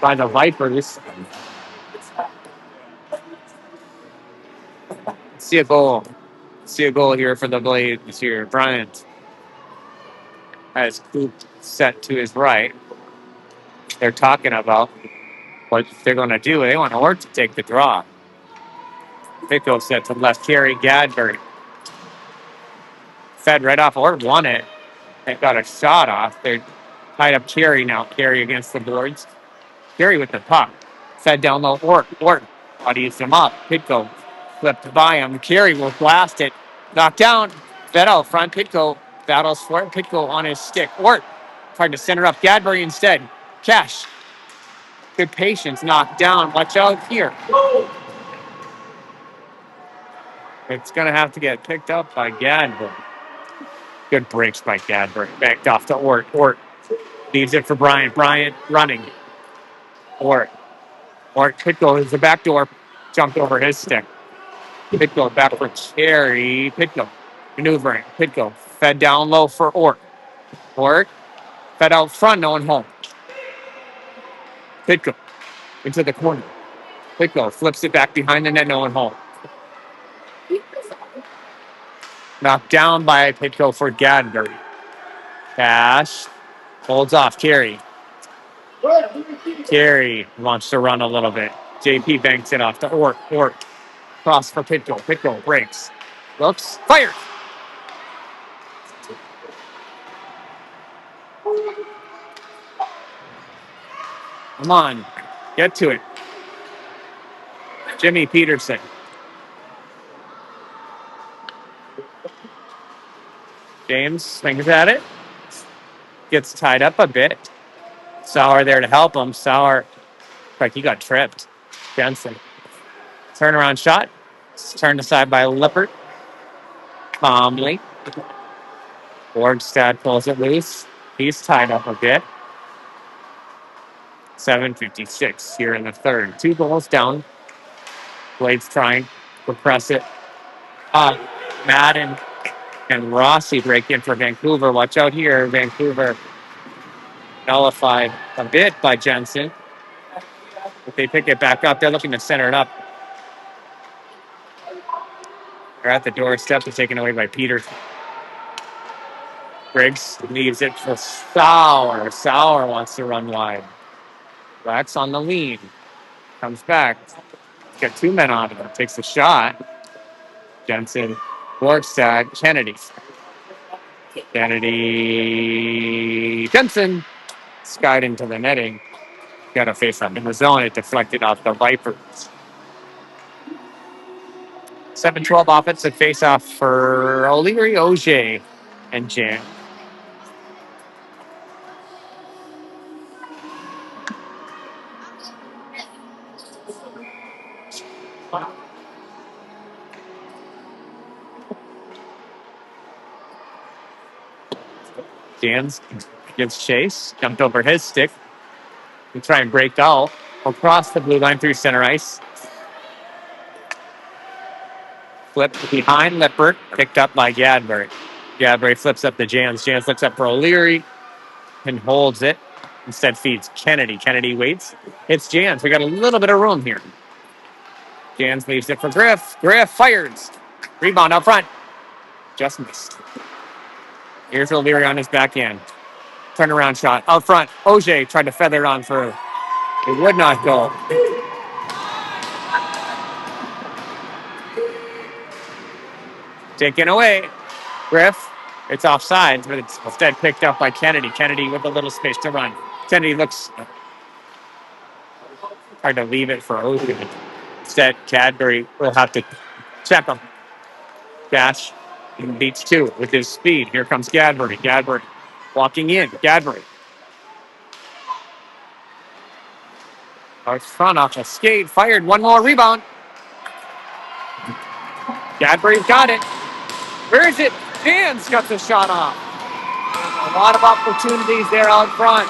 by the Vipers. See a goal here for the Blades here. Bryant has Coop set to his right. They're talking about what they're going to do. They want Ort to take the draw. Vico set to left. Carey Gadbury. Fed right off. Ort won it. They got a shot off. They're tied up Carey now. Carey against the boards. Carey with the puck. Fed down low. Ort bodies him up. Pitco Flipped by him. Carey will blast it. Knocked down. Fed out front. Pitko battles for it. Pitko on his stick. Ort tried to center up Gadbury instead. Cash. Good patience. Knocked down. Watch out here. It's going to have to get picked up by Gadbury. Good breaks by Gadbury. Backed off to Ort. Ort leaves it for Bryant. Bryant running. Ort. Ort Pitko is the back door. Jumped over his stick. Pitko back for Carey. Pitko maneuvering. Pitko fed down low for Ort. Ort fed out front. No one home. Pitko into the corner. Pitko flips it back behind the net. No one home. Knocked down by Pitko for Gadbury. Cash holds off. Carey. Carey wants to run a little bit. JP banks it off to Ort. Ort cross for Pitko. Pitko breaks. Looks. Fire. Come on. Get to it. Jimmy Peterson. James swings at it. Gets tied up a bit. Sauer there to help him. Sauer, like he got tripped. Jensen. Turnaround shot. It's turned aside by Lippert. Calmly. Borgstad pulls it loose. He's tied up a bit. 7:56 here in the third. 2 goals down. Blades trying to press it. Madden and Rossi break in for Vancouver. Watch out here. Vancouver nullified a bit by Jensen. If they pick it back up, they're looking to center it up. They're at the doorstep. They're taken away by Peterson. Briggs leaves it for Sauer. Sauer wants to run wide. Wax on the lead. Comes back. Got 2 men on him. Takes a shot. Jensen, Borgstad, Kennedy. Kennedy, Jensen. Skied into the netting. Got a face up in the zone. It deflected off the Vipers. 7-12 offensive face-off for O'Leary, Auger, and Jan. Jans gives chase. Jumped over his stick. And try and break out. Across the blue line through center ice. Flipped behind Lippert. Picked up by Gadbury. Gadbury flips up to Jans. Jans looks up for O'Leary and holds it. Instead feeds Kennedy. Kennedy waits. It's Jans. We got a little bit of room here. Jans leaves it for Griff. Griff fires. Rebound up front. Just missed. Here's O'Leary on his back end. Turnaround shot out front. Auger tried to feather it on for. It would not go. Taken away. Griff. It's offside, but it's instead picked up by Kennedy. Kennedy with a little space to run. Kennedy looks hard to leave it for Auger. Instead, Cadbury will have to check him. Cash beats 2 with his speed. Here comes Gadbury. Gadbury walking in. Gadbury. Out front off a skate. Fired. 1 more rebound. Gadbury's got it. Where is it? Jans got the shot off. A lot of opportunities there out front.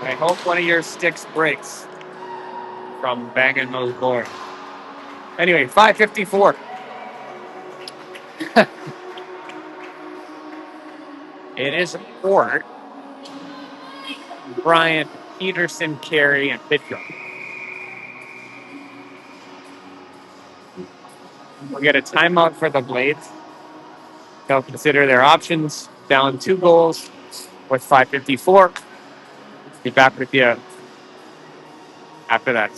I hope one of your sticks breaks from banging those boards. Anyway, 5:54. It is Ort, Bryant, Peterson, Carey, and Pitko. We'll get a timeout for the Blades. They'll consider their options. Down 2 goals with 5:54. Be back with you after that.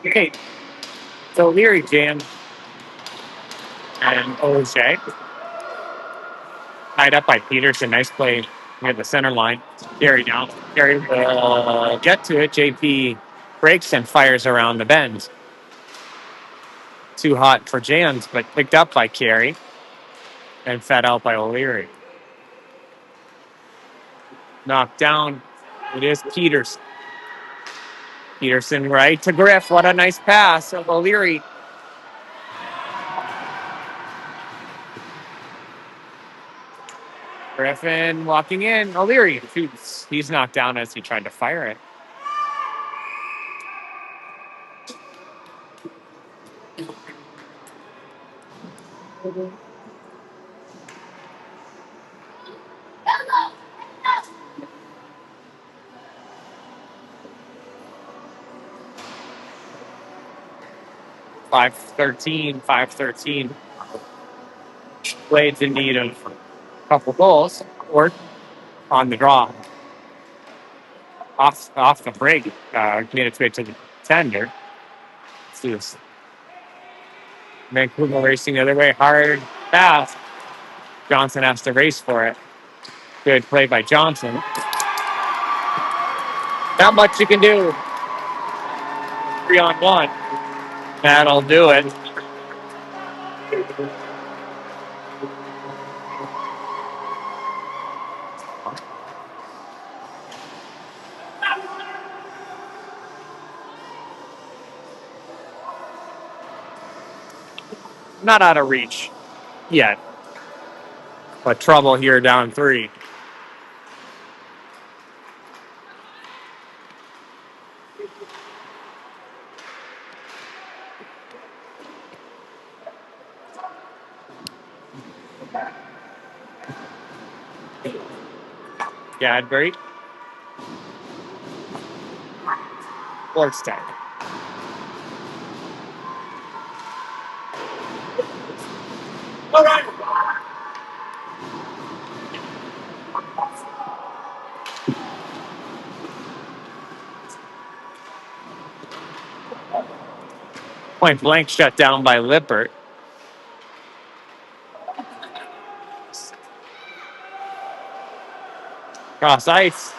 Okay, so Leary jammed and O'Shea tied up by Peterson. Nice play near the center line. Gary now. Gary will get to it. JP breaks and fires around the bend. Too hot for Jans, but picked up by Carey and fed out by O'Leary. Knocked down. It is Peterson. Peterson right to Griff. What a nice pass of O'Leary. Griffin walking in. O'Leary shoots. He's knocked down as he tried to fire it. Five thirteen. Blades in need of a couple goals or on the draw. Off the break. Made its way to the tender. Let's do this. Vancouver racing the other way. Hard pass. Johnson has to race for it. Good play by Johnson. Not much you can do. 3-on-1. That'll do it. Not out of reach yet. But trouble here down 3. Gadbury. Borstead. All right. Point blank shut down by Lippert. Cross ice.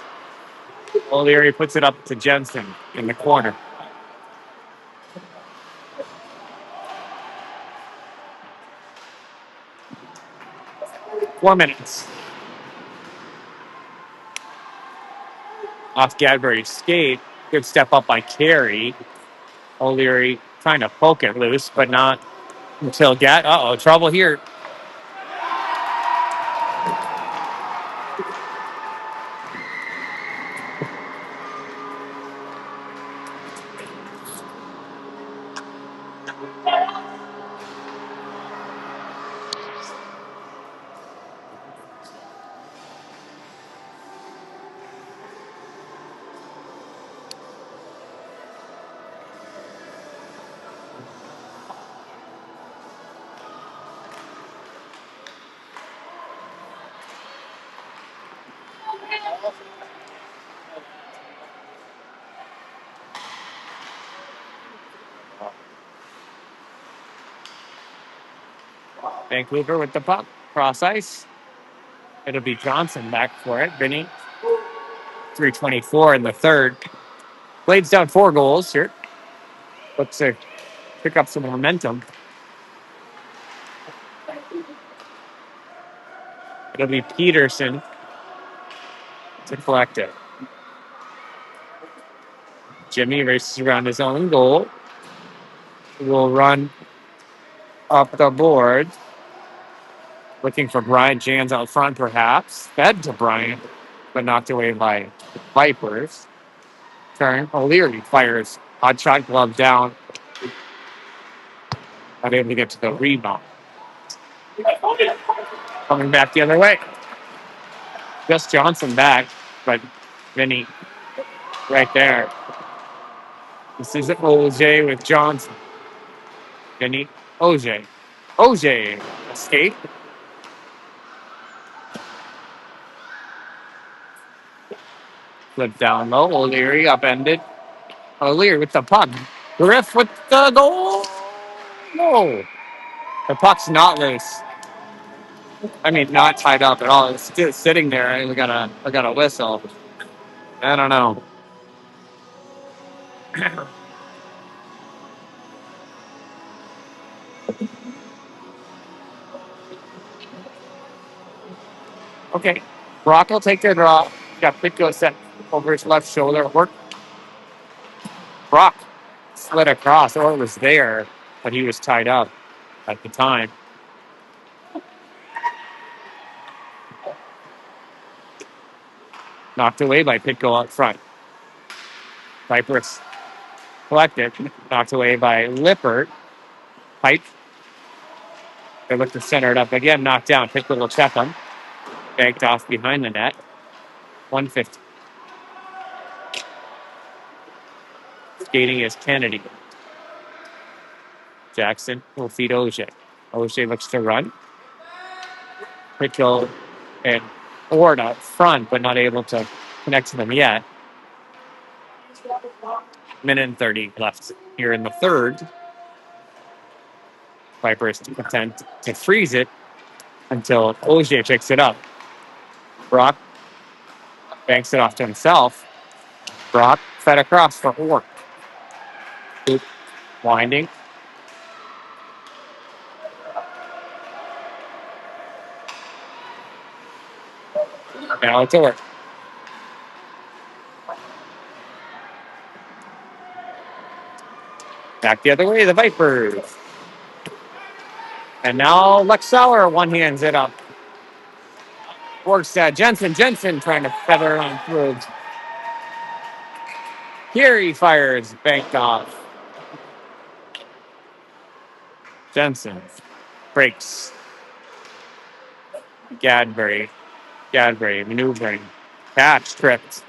O'Leary puts it up to Jensen in the corner. Four minutes. Off Gadbury's skate. Good step up by Carey. O'Leary trying to poke it loose, but not until trouble here. Vancouver with the puck. Cross ice. It'll be Johnson back for it. Vinny. 3:24 in the third. Blades down 4 goals here. Looks to pick up some momentum. It'll be Peterson to collect it. Jimmy races around his own goal. Will run up the board. Looking for Brian Jans out front, perhaps. Fed to Brian, but knocked away by Vipers. Turn. O'Leary fires. Hot shot glove down. Not able to get to the rebound. Coming back the other way. Just Johnson back, but Vinny right there. This is OJ with Johnson. Vinny. OJ. OJ. Escape. Flip down low. O'Leary upended. O'Leary with the puck. Griff with the goal. No, the puck's not loose. I mean, not tied up at all. It's still sitting there. I got a whistle. I don't know. Okay, Brock will take their draw. Got Pitko set over his left shoulder. Brock slid across, or it was there, but he was tied up at the time. Knocked away by Pitko up front. Vipers collected. Knocked away by Lippert. Pipe. They look to center it up again. Knocked down. Pitko will check him. Banked off behind the net. 150. Skating is Kennedy. Jackson will feed Oje. Oje looks to run. Pitko and Ord up front, but not able to connect to them yet. Minute and 30 left here in the third. Vipers attempt to freeze it until Oje picks it up. Brock banks it off to himself. Brock fed across for Ord. Winding. Now it's Ord. Back the other way, the Vipers. And now Lex Sauer one-hands it up. Works Jensen trying to feather it on through. Here he fires, banked off. Jensen breaks. Gadbury maneuvering. Catch tripped.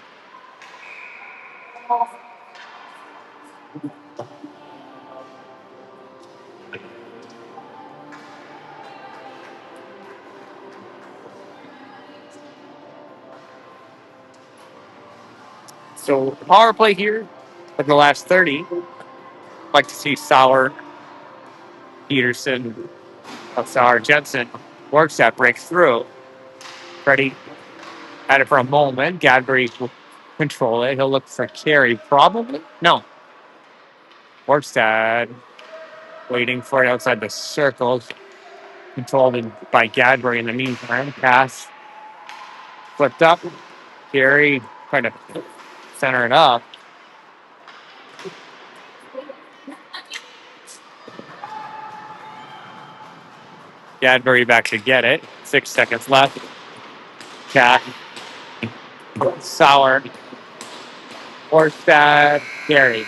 So power play here in the last 30. Like to see Sauer, Peterson, Sauer, Jensen. Works that breaks through. Freddie had it for a moment. Gadbury will control it. He'll look for Carey, probably. No. Workstad waiting for it outside the circle. Controlled by Gadbury in the meantime. Pass flipped up. Carey trying to center it up. Gadbury back to get it. 6 seconds left. Cat. Sauer. Workstad. Carey.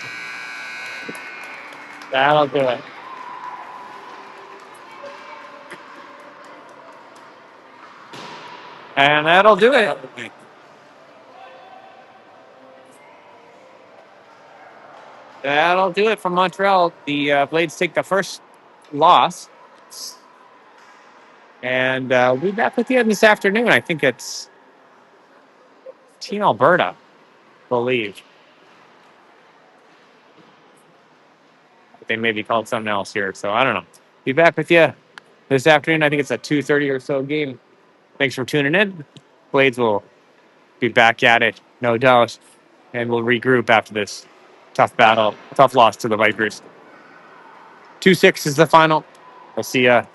That'll do it. And that'll do it. That'll do it for Montreal. The Blades take the first loss. And we'll be back with you this afternoon. I think it's Team Alberta, I believe. They may be called something else here, so I don't know. Be back with you this afternoon. I think it's a 2:30 or so game. Thanks for tuning in. Blades will be back at it, no doubt. And we'll regroup after this tough battle, tough loss to the Vipers. 2-6 is the final. We'll see you